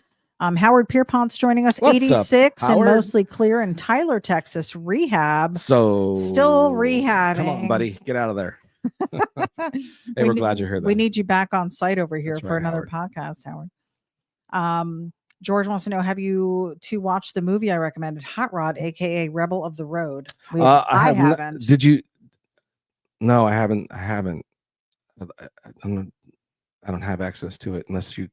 Howard Pierpont's joining us. What's up, 86 and Howard? mostly clear in Tyler, Texas. Rehab. So Still rehabbing. Come on, buddy, get out of there. Hey, we're glad you're here. We Then. need you back on site over here That's for right, another Howard. podcast, Howard. George wants to know: have you two watched the movie I recommended, Hot Rod, aka Rebel of the Road? I haven't. Did you? No, I haven't. I haven't. I don't have access to it unless you.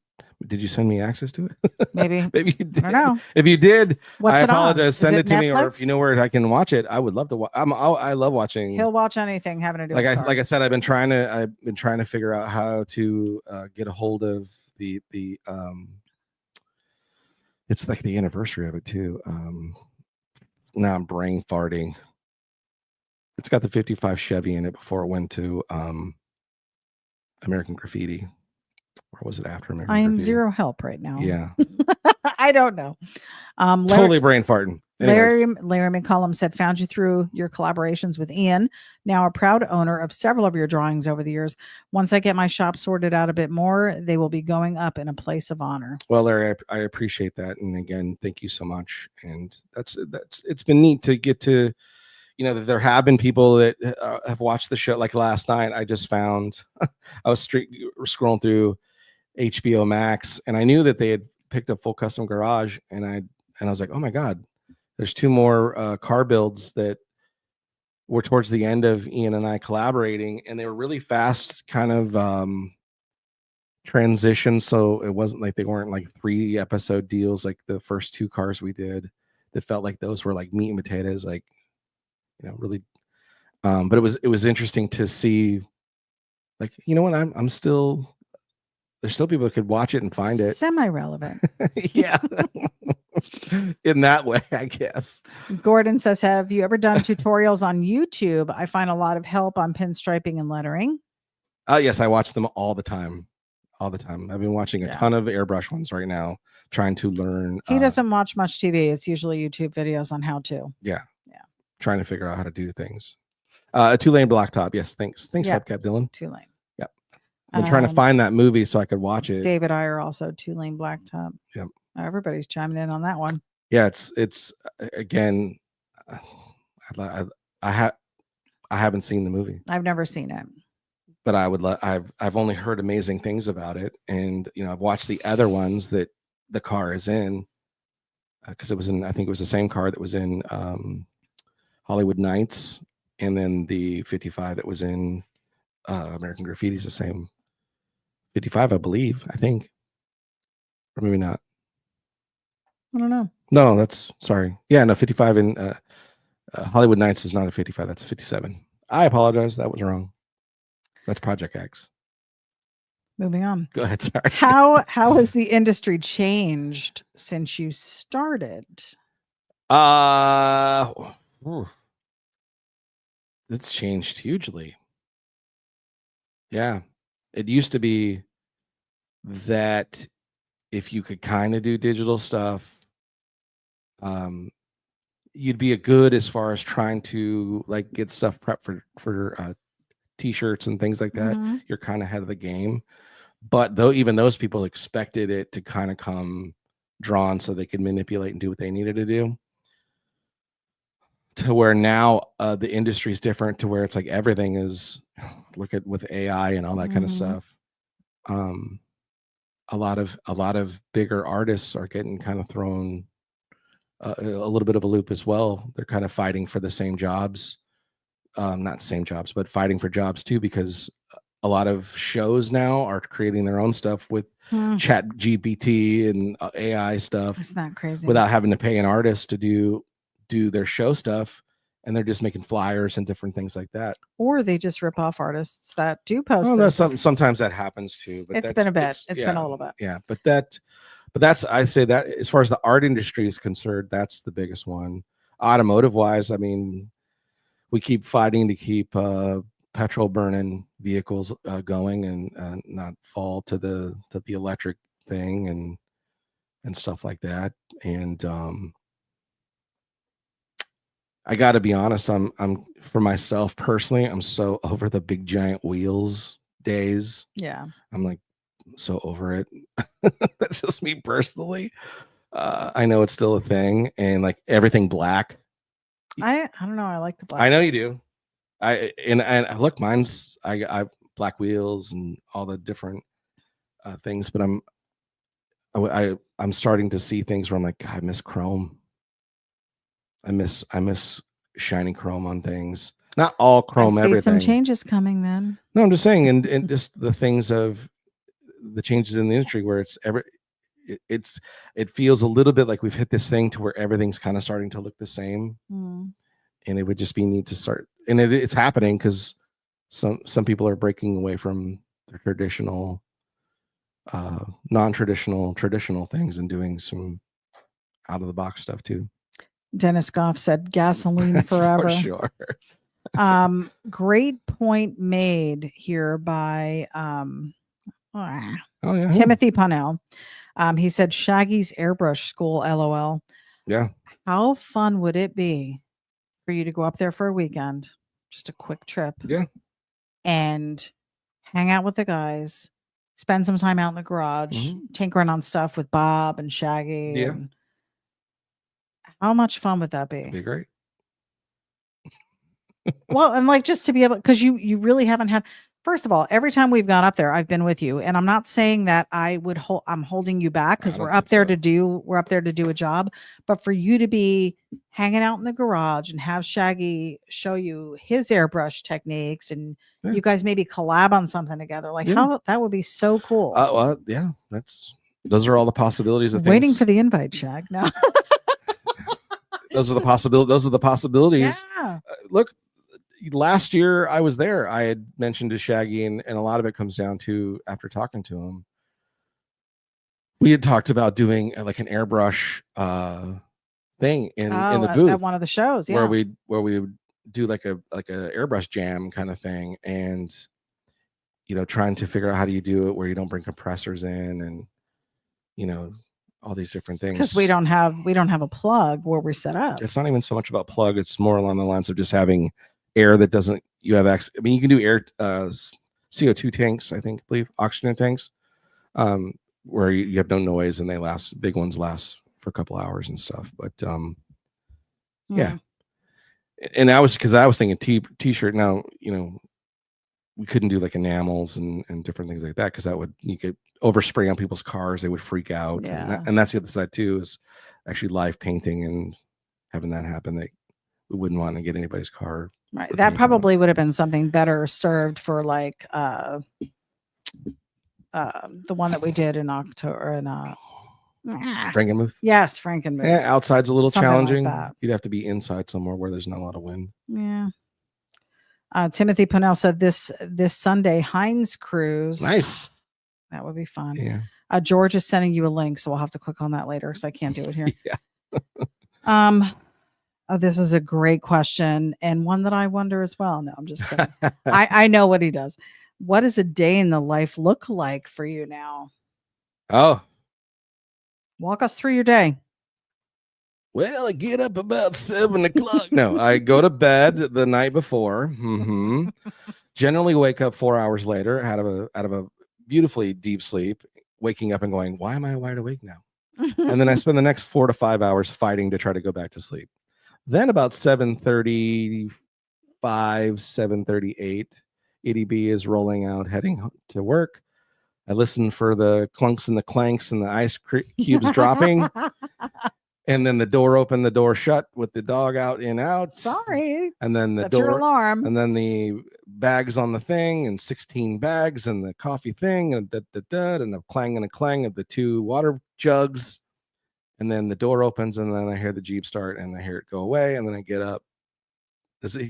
Did you send me access to it? Maybe. Maybe you did. I don't know. If you did, What's I it on? apologize. Send it to me, or Netflix? if you know where I can watch it, I would love to. I love watching. He'll watch anything having to do with cars. Like I said, I've been trying to figure out how to get a hold of the it's like the anniversary of it too. Now I'm brain farting. It's got the 55 Chevy in it before it went to American Graffiti. Or was it after American I'm Graffiti? zero help right now. Yeah. I don't know. Totally brain farting. Larry McCollum said, found you through your collaborations with Ian. Now a proud owner of several of your drawings over the years. Once I get my shop sorted out a bit more, they will be going up in a place of honor. Well, Larry, I appreciate that. And again, thank you so much. And that's it's been neat to get to, you know, that there have been people that have watched the show. Like last night, I just found, I was scrolling through HBO Max and I knew that they had picked up Full Custom Garage. And I was like, oh my God, there's two more car builds that were towards the end of Ian and I collaborating, and they were really fast kind of transitions. So it wasn't like they weren't like 3-episode deals like the first two cars we did that felt like those were like meat and potatoes, like, you know, really. But it was interesting to see, like, you know what, I'm still, there's still people that could watch it and find it semi-relevant. Yeah. In that way, I guess. Gordon says, have you ever done tutorials on YouTube? I find a lot of help on pinstriping and lettering. Yes, I watch them all the time. I've been watching a ton of airbrush ones right now, trying to learn. He doesn't watch much TV. It's usually YouTube videos on how to. Yeah. Trying to figure out how to do things. A 2-lane blacktop. Yes, thanks, Hubcap Dylan. 2-lane. Yep. I've been trying to find that movie so I could watch it. David Iyer also 2-lane blacktop. Yep. Everybody's chiming in on that one. Yeah, it's again, I haven't seen the movie. I've never seen it, but I would I've only heard amazing things about it, and you know, I've watched the other ones that the car is in, because it was in, I think it was the same car that was in Hollywood Nights, and then the 55 that was in American Graffiti is the same 55, I believe. I think, or maybe not. I don't know. No, that's sorry. Yeah, no, 55 in Hollywood Nights is not a 55. That's a 57. I apologize. That was wrong. That's Project X. Moving on. Go ahead. Sorry. How has the industry changed since you started? It's changed hugely. Yeah. It used to be that if you could kind of do digital stuff, you'd be a good as far as trying to like get stuff prepped for t-shirts and things like that. Mm-hmm. You're kind of ahead of the game. But though even those people expected it to kind of come drawn so they could manipulate and do what they needed to do. To where now the industry is different, to where it's like everything is, look at with AI and all that kind of stuff. A lot of bigger artists are getting kind of thrown a little bit of a loop as well. They're kind of fighting for the same jobs, not same jobs, but fighting for jobs too, because a lot of shows now are creating their own stuff with Chat GPT and AI stuff. It's not crazy without having to pay an artist to do their show stuff, and they're just making flyers and different things like that. Or they just rip off artists that do post. Well, that's sometimes that happens too. But it's been a bit. It's been a little bit. Yeah, but that's I say that as far as the art industry is concerned, that's the biggest one. Automotive wise, I mean, we keep fighting to keep petrol burning vehicles going and not fall to the electric thing and stuff like that. And I got to be honest, I'm for myself personally, I'm so over the big giant wheels days. Yeah. I'm like, so over it. That's just me personally. I know it's still a thing, and like everything black. I don't know. I like the black. I know you do. And look, mine's I black wheels and all the different things, but I'm starting to see things where I'm like, God, I miss chrome. I miss shiny chrome on things. Not all I chrome see everything. some changes coming then. No, I'm just saying, and just the things of the changes in the industry where it feels a little bit like we've hit this thing to where everything's kind of starting to look the same. And it would just be neat to start, and it's happening because some people are breaking away from their traditional traditional things and doing some out of the box stuff too. Dennis Goff said gasoline forever. For sure. Great point made here by Oh yeah. Timothy Punnell. He said Shaggy's airbrush school, LOL. Yeah. How fun would it be for you to go up there for a weekend? Just a quick trip. Yeah. And hang out with the guys, spend some time out in the garage, tinkering on stuff with Bob and Shaggy. Yeah. And how much fun would that be? That'd be great. Well, and like just to be able, because you really haven't had. First of all, every time we've gone up there, I've been with you, and I'm not saying that I'm holding you back because we're up there to do a job, but for you to be hanging out in the garage and have Shaggy show you his airbrush techniques, and you guys maybe collab on something together, like how that would be so cool. Well, yeah, those are all the possibilities of Waiting things. for the invite, Shag. No. Those are the possibilities. Yeah. Look, last year I was there. I had mentioned to Shaggy, and a lot of it comes down to after talking to him. We had talked about doing like an airbrush thing in the booth at one of the shows, where we would do like a airbrush jam kind of thing, and trying to figure out how do you do it where you don't bring compressors in, and all these different things, because we don't have a plug where we're set up. It's not even so much about plug, it's more along the lines of just having air that doesn't you have access. I mean, you can do air CO2 tanks, I believe oxygen tanks, where you have no noise and they last. Big ones last for a couple hours and stuff, but yeah. And I was thinking t-shirt. Now we couldn't do like enamels and different things like that because you could overspray on people's cars, they would freak out. Yeah. And that's the other side too, is actually live painting and having that happen. We wouldn't want to get anybody's car. Right. That probably would have been something better served for like the one that we did in October in Frankenmuth. Yes, Frankenmuth. Yeah, outside's a little something challenging. Like you'd have to be inside somewhere where there's not a lot of wind. Yeah. Timothy Punnell said this Sunday Heinz cruise. Nice. That would be fun. Yeah. George is sending you a link, so we'll have to click on that later because I can't do it here. Yeah. This is a great question and one that I wonder as well. No, I'm just kidding. I know what he does. What does a day in the life look like for you now? Oh. Walk us through your day. Well, I get up about 7 o'clock. No, I go to bed the night before. Generally wake up 4 hours later out of a beautifully deep sleep, waking up and going, why am I wide awake now? And then I spend the next 4 to 5 hours fighting to try to go back to sleep. Then about 7:35, 7:38, ityB is rolling out, heading to work. I listen for the clunks and the clanks and the ice cubes dropping. And then the door shut with the dog out and out. Sorry. And then That's your alarm. And then the bags on the thing and 16 bags and the coffee thing and and a clang and a clang of the 2 water jugs. And then the door opens and then I hear the Jeep start and I hear it go away. And then I get up.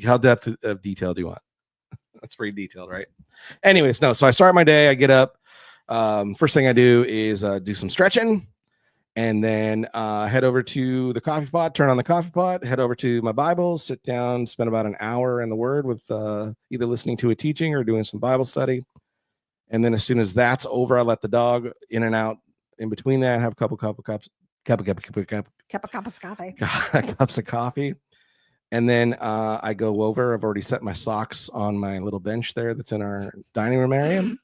How depth of detail do you want? That's pretty detailed, right? Anyways, no. So I start my day. I get up. First thing I do is do some stretching. And then head over to the coffee pot, turn on the coffee pot, head over to my Bible, sit down, spend about an hour in the Word with either listening to a teaching or doing some Bible study. And then as soon as that's over, I let the dog in and out. In between that, have a couple cups of coffee. And then I go over. I've already set my socks on my little bench there that's in our dining room area.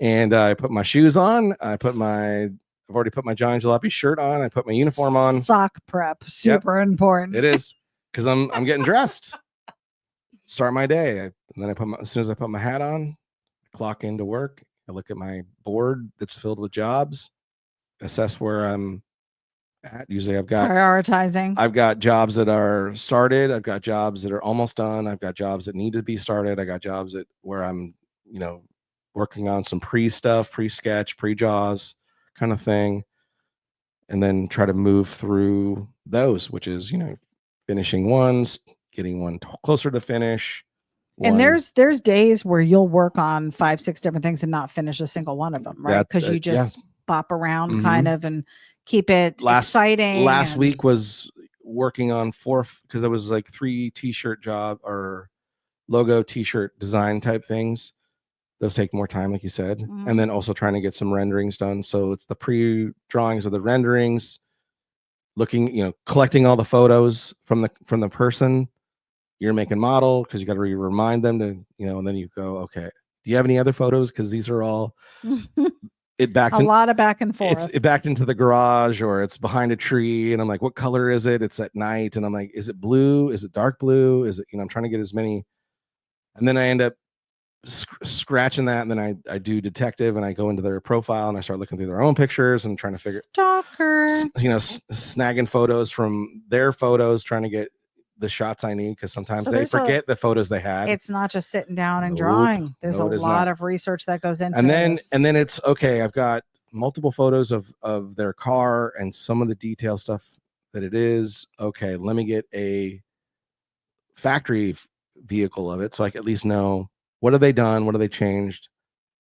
And I put my shoes on. I've already put my Johnny Jalopy shirt on. I put my uniform on. Sock prep, super important. It is, because I'm getting dressed. Start my day. And then as soon as I put my hat on, I clock into work. I look at my board that's filled with jobs, assess where I'm at. Usually I've got jobs that are started. I've got jobs that are almost done. I've got jobs that need to be started. I got jobs where I'm, working on some pre-stuff, pre-sketch, pre-jaws kind of thing. And then try to move through those, which is, finishing ones, getting one closer to finish. And there's days where you'll work on 5-6 different things and not finish a single one of them, right? Because you just bop around kind of and keep it exciting. Last week was working on 4, because it was like 3 t-shirt job or logo t-shirt design type things. Those take more time, like you said. And then also trying to get some renderings done. So it's the pre-drawings of the renderings, looking, collecting all the photos from the person you're making model, because you got to remind them to, and then you go, okay, do you have any other photos? Because these are all a lot of back and forth. It's backed into the garage, or it's behind a tree, and I'm like, what color is it? It's at night, and I'm like, is it blue? Is it dark blue? Is it, I'm trying to get as many, and then I end up scratching that, and then I do detective, and I go into their profile and I start looking through their own pictures and trying to figure snagging photos from their photos, trying to get the shots I need, because sometimes they forget the photos they had. It's not just sitting down and drawing. There's a lot of research that goes into it. And then it's okay, I've got multiple photos of their car and some of the detail stuff that it is. Okay, let me get a factory vehicle of it, so I can at least know what have they done, what have they changed,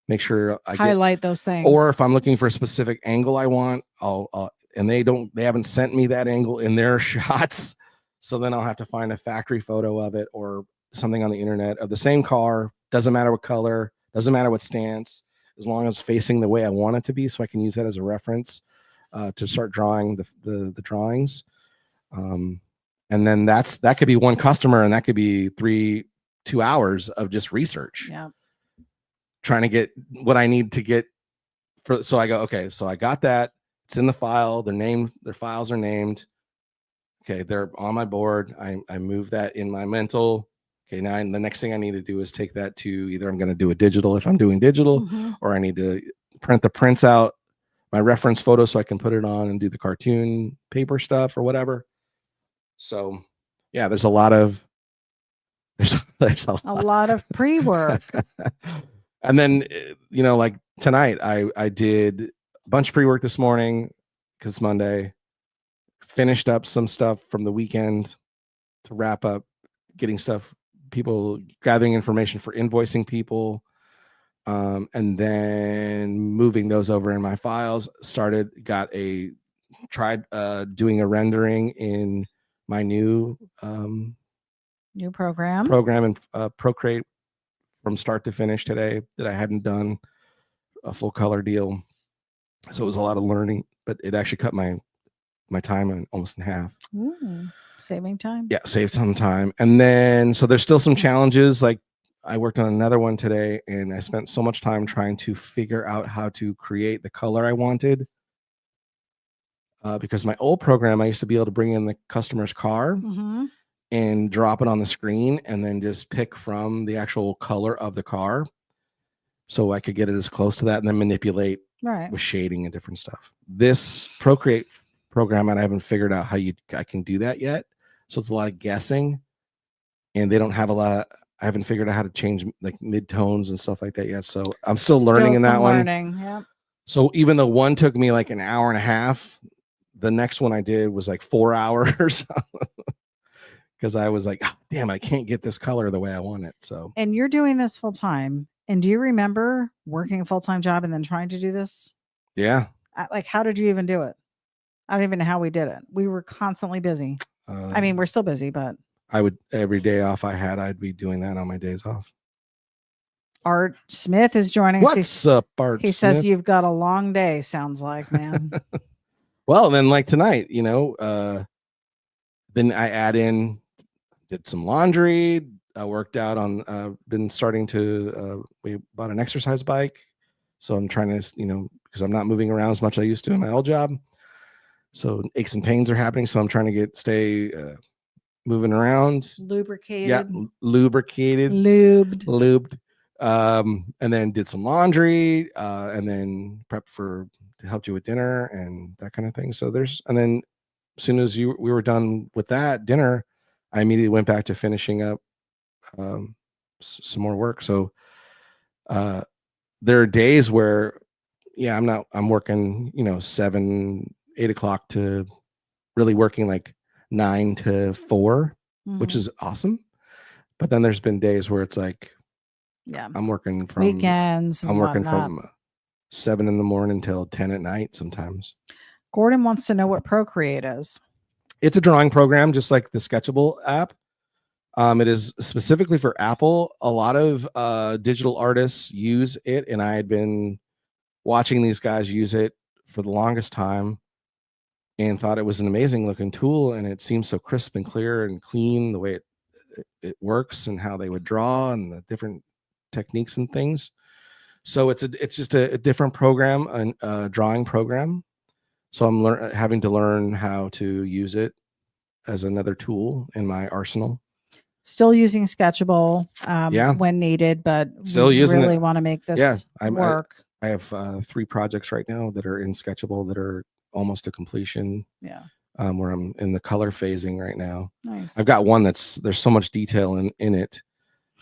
make sure I highlight those things. Or if I'm looking for a specific angle I want, and they haven't sent me that angle in their shots. So then I'll have to find a factory photo of it or something on the internet of the same car. Doesn't matter what color, doesn't matter what stance, as long as facing the way I want it to be, so I can use that as a reference to start drawing the drawings. And then that could be one customer, and that could be 2 hours of just research. Yeah. Trying to get what I need to get so I go, okay, so I got that. It's in the file. Their files are named. Okay, they're on my board. I move that in my mental. Okay, now the next thing I need to do is take that to either I'm going to do a digital if I'm doing digital, or I need to print the prints out, my reference photo, so I can put it on and do the cartoon paper stuff or whatever. So yeah, there's a lot of pre-work. And then, like tonight, I did a bunch of pre-work this morning because it's Monday. Finished up some stuff from the weekend to wrap up, getting people gathering information for invoicing people, and then moving those over in my files. Tried doing a rendering in my new program in Procreate from start to finish today that I hadn't done a full color deal. So it was a lot of learning, but it actually cut my time almost in half. Ooh, saving time. Yeah, saved some time. And then, so there's still some challenges. Like I worked on another one today, and I spent so much time trying to figure out how to create the color I wanted. Because my old program, I used to be able to bring in the customer's car and drop it on the screen and then just pick from the actual color of the car. So I could get it as close to that and then manipulate with shading and different stuff. This Procreate program, and I haven't figured out how I can do that yet. So it's a lot of guessing, and they don't have I haven't figured out how to change like mid-tones and stuff like that yet. So I'm still learning in that one. Yep. So even though one took me like an hour and a half, the next one I did was like 4 hours because I was like, oh, damn, I can't get this color the way I want it. So, and you're doing this full time. And do you remember working a full-time job and then trying to do this? Yeah. Like, how did you even do it? I don't even know how we did it. We were constantly busy. I mean, we're still busy, but I would, every day off I had, I'd be doing that on my days off. Art Smith is joining us. What's up, Art He says you've got a long day, sounds like, man. Well, then like tonight, then I did some laundry. I worked out on, been starting to, we bought an exercise bike. So I'm trying to, because I'm not moving around as much as I used to in my old job. So aches and pains are happening. So I'm trying to stay moving around. Lubricated. Yeah, lubricated, lubed. And then did some laundry, and then prep to help you with dinner and that kind of thing. So and then as soon as we were done with that dinner, I immediately went back to finishing up some more work. So there are days where, I'm working, 7, 8 o'clock to really working like 9 to 4, which is awesome. But then there's been days where it's like, I'm working from weekends. I'm working from 7 in the morning till 10 at night sometimes. Gordon wants to know what Procreate is. It's a drawing program, just like the Sketchable app. It is specifically for Apple. A lot of digital artists use it, and I had been watching these guys use it for the longest time and thought it was an amazing looking tool, and it seems so crisp and clear and clean the way it works and how they would draw and the different techniques and things. So it's just a different program, a drawing program. So I'm having to learn how to use it as another tool in my arsenal. Still using Sketchable when needed, but still we using really want to make this work. I have 3 projects right now that are in Sketchable that are almost to completion. Yeah. Where I'm in the color phasing right now. Nice. I've got one there's so much detail in it,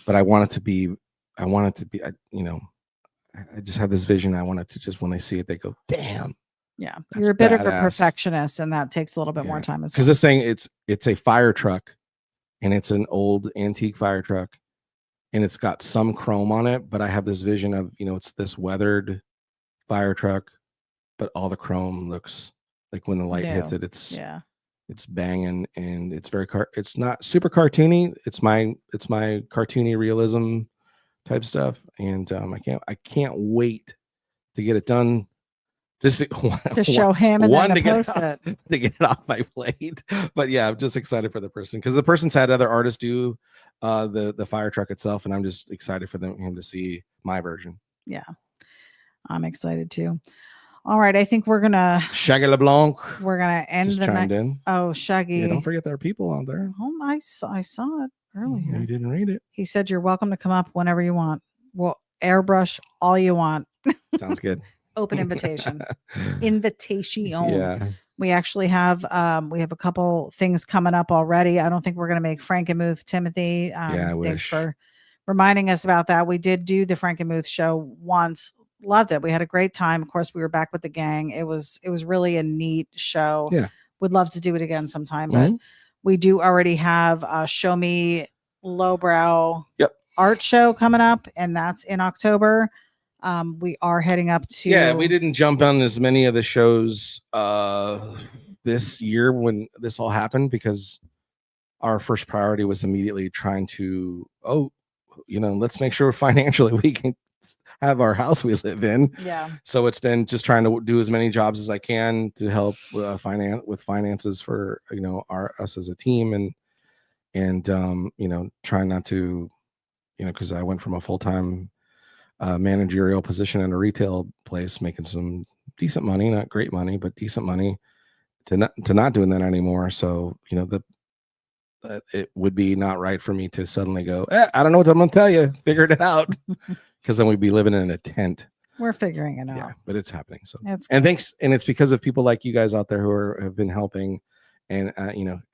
but I want it to be, I just have this vision. I want it to just, when they see it, they go, damn. Yeah. You're a bit of a perfectionist, and that takes a little bit more time as well. Because this thing, it's a fire truck, and it's an old antique fire truck, and it's got some chrome on it, but I have this vision of, it's this weathered fire truck, but all the chrome looks like when the light hits it, it's banging, and it's it's not super cartoony. It's my cartoony realism type stuff, and I can't wait to get it done. Just to show him and then to post it to get it off my plate. But yeah, I'm just excited for the person, because the person's had other artists do the fire truck itself, and I'm just excited for him to see my version. Yeah, I'm excited too. All right, I think we're gonna Shaggy LeBlanc. We're gonna end the night. Oh, Shaggy! Yeah, don't forget there are people out there. Oh, I saw it earlier. You didn't read it. He said you're welcome to come up whenever you want. Well, airbrush all you want. Sounds good. Open invitation. Invitation. Yeah. We actually have a couple things coming up already. I don't think we're gonna make Frankenmuth, Timothy. Thanks for reminding us about that. We did do the Frankenmuth show once. Loved it. We had a great time. Of course, we were back with the gang. It was really a neat show. Yeah. Would love to do it again sometime, but we do already have a Show Me Lowbrow art show coming up, and that's in October. We are heading up to. Yeah, we didn't jump on as many of the shows this year when this all happened, because our first priority was immediately trying to, let's make sure financially we can have our house we live in. Yeah. So it's been just trying to do as many jobs as I can to help with finances for us as a team, and trying not to, because I went from a full-time managerial position in a retail place, making some decent money, not great money, but decent money, to not doing that anymore. So it would be not right for me to suddenly go, I don't know what I'm gonna tell you, figured it out. Because then we'd be living in a tent. We're figuring it out. Yeah, but it's happening. So thanks, and it's because of people like you guys out there who have been helping, and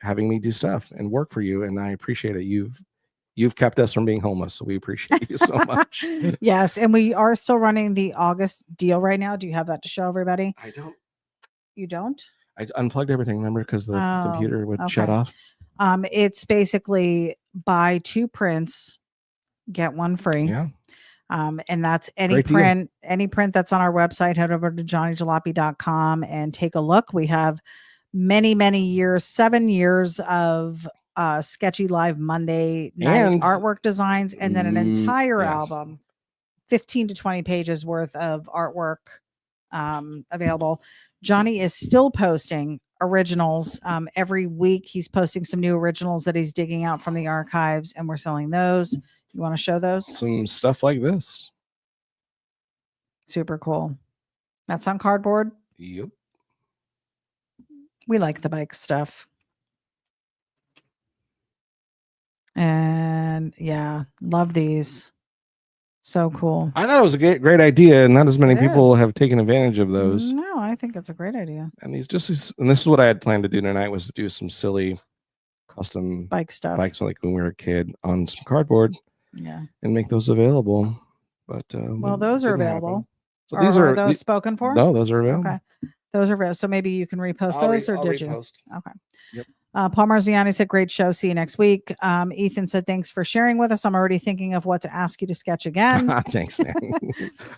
having me do stuff and work for you, and I appreciate it. You've kept us from being homeless, so we appreciate you so much. Yes, and we are still running the August deal right now. Do you have that to show everybody? I don't. You don't? I unplugged everything, remember, because the computer would shut off. It's basically buy 2 prints, get 1 free. Yeah. And that's any print that's on our website. Head over to johnnyjalopy.com and take a look. We have many years, 7 years of Sketchy Live Monday night artwork designs, and then an entire album, 15 to 20 pages worth of artwork available. Johnny is still posting originals every week. He's posting some new originals that he's digging out from the archives, and we're selling those. You want to show those? Some stuff like this. Super cool. That's on cardboard. Yep. We like the bike stuff. And yeah, love these. So cool. I thought it was a great idea, and not as many It people is. have taken advantage of those. No, I think it's a great idea. And this is what I had planned to do tonight, was to do some silly custom Bike stuff. bikes like when we were a kid on some cardboard. Yeah. And make those available. But well, those are available. So these are those spoken for? No, those are available. Okay. Those are available. So maybe you can repost those, or did you? Okay. Yep. Paul Marziani said, great show. See you next week. Ethan said, thanks for sharing with us. I'm already thinking of what to ask you to sketch again. Thanks, man.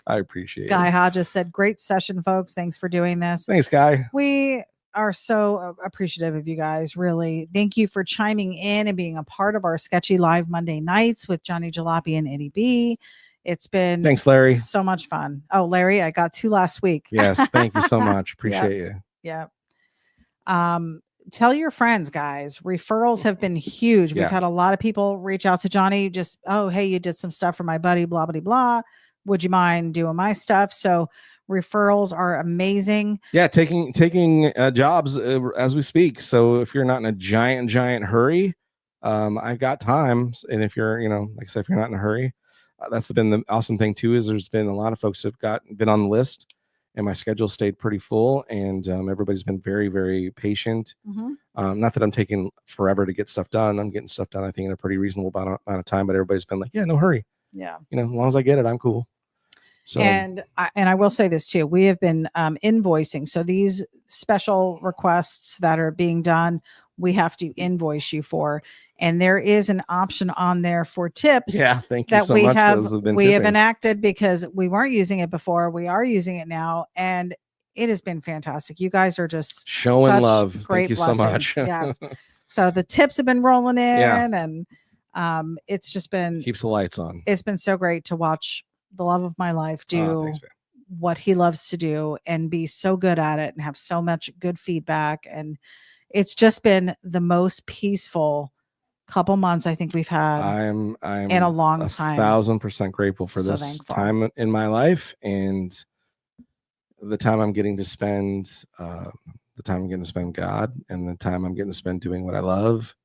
I appreciate Guy it. Hodges said, great session, folks. Thanks for doing this. Thanks, Guy. We are so appreciative of you guys. Really. Thank you for chiming in and being a part of our Sketchy Live Monday nights with Johnny Jalopy and ityB. It's been Thanks, Larry. So much fun. Oh, Larry, I got 2 last week. Yes, thank you so much. Appreciate you. Yeah. Tell your friends, guys. Referrals have been huge. We've had a lot of people reach out to Johnny. Just, oh, hey, you did some stuff for my buddy. Blah blah blah. Would you mind doing my stuff? So referrals are amazing. Yeah, taking jobs as we speak. So if you're not in a giant hurry, I've got time. And if you're, like I said, if you're not in a hurry, that's been the awesome thing too. Is there's been a lot of folks who've been on the list. And my schedule stayed pretty full, and everybody's been very, very patient. Mm-hmm. Not that I'm taking forever to get stuff done. I'm getting stuff done, I think, in a pretty reasonable amount of time. But everybody's been like, "Yeah, no hurry. Yeah, as long as I get it, I'm cool." So, and I will say this too: we have been invoicing. So these special requests that are being done, we have to invoice you for. And there is an option on there for tips. Yeah, thank you so much. We have enacted because we weren't using it before. We are using it now, and it has been fantastic. You guys are just showing love. Great thank you blessings. So much. Yes. So the tips have been rolling in, and it's just been keeps the lights on. It's been so great to watch the love of my life do what he loves to do and be so good at it and have so much good feedback. And it's just been the most peaceful couple months I think we've had. I'm in a long time. 1,000% grateful for this time in my life, and the time I'm getting to spend God, and the time I'm getting to spend doing what I love.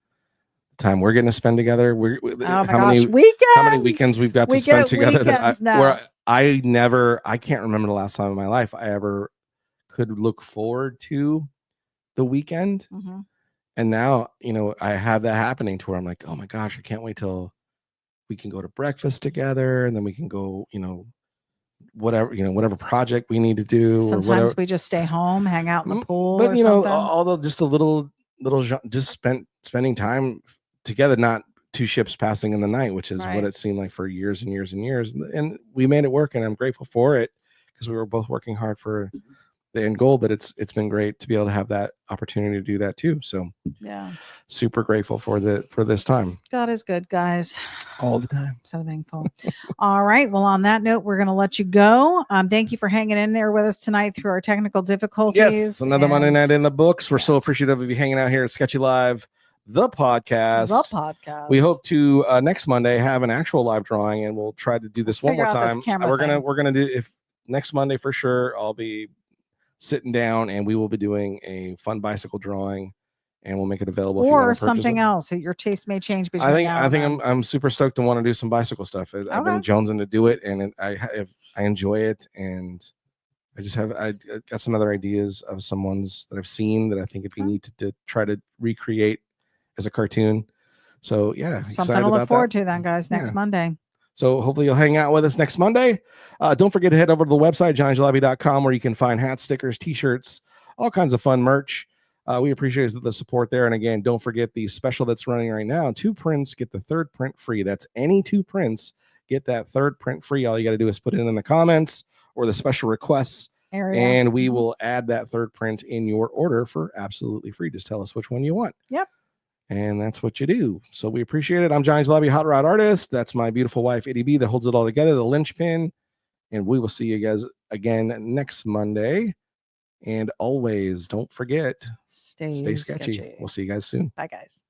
The time we're getting to spend together. How many weekends we've got to spend together where I can't remember the last time in my life I ever could look forward to the weekend. Mm-hmm. And now, I have that happening to where I'm like, oh my gosh, I can't wait till we can go to breakfast together, and then we can go, whatever project we need to do. Sometimes we just stay home, hang out in the pool. But although just a little just spending time together, not 2 ships passing in the night, which is what it seemed like for years and years and years. And we made it work, and I'm grateful for it because we were both working hard for the end goal, but it's been great to be able to have that opportunity to do that too. So yeah, super grateful for this time. God is good, guys, all the time. So thankful. All right, well, on that note, we're going to let you go. Thank you for hanging in there with us tonight through our technical difficulties. Yes, another Monday night in the books. We're so appreciative of you hanging out here at Sketchy Live, the podcast. We hope to next Monday have an actual live drawing, and we'll try to do this one more time. We're gonna do if next Monday for sure. I'll be sitting down, and we will be doing a fun bicycle drawing, and we'll make it available. Or something else. Your taste may change. I think I'm super stoked to want to do some bicycle stuff. I've been jonesing to do it, and I enjoy it, and I got some other ideas of some ones that I've seen that I think it'd be neat to try to recreate as a cartoon. So yeah, something to look forward to then, guys, next Monday. So hopefully you'll hang out with us next Monday. Don't forget to head over to the website, johnnyjalopy.com, where you can find hats, stickers, t-shirts, all kinds of fun merch. We appreciate the support there. And again, don't forget the special that's running right now. 2 prints, get the 3rd print free. That's any 2 prints, get that 3rd print free. All you got to do is put it in the comments or the special requests area, and we will add that 3rd print in your order for absolutely free. Just tell us which one you want. Yep. And that's what you do. So we appreciate it. I'm Johnny Jalopy, hot rod artist. That's my beautiful wife, ityB, that holds it all together, the linchpin. And we will see you guys again next Monday. And always don't forget, stay sketchy. We'll see you guys soon. Bye, guys.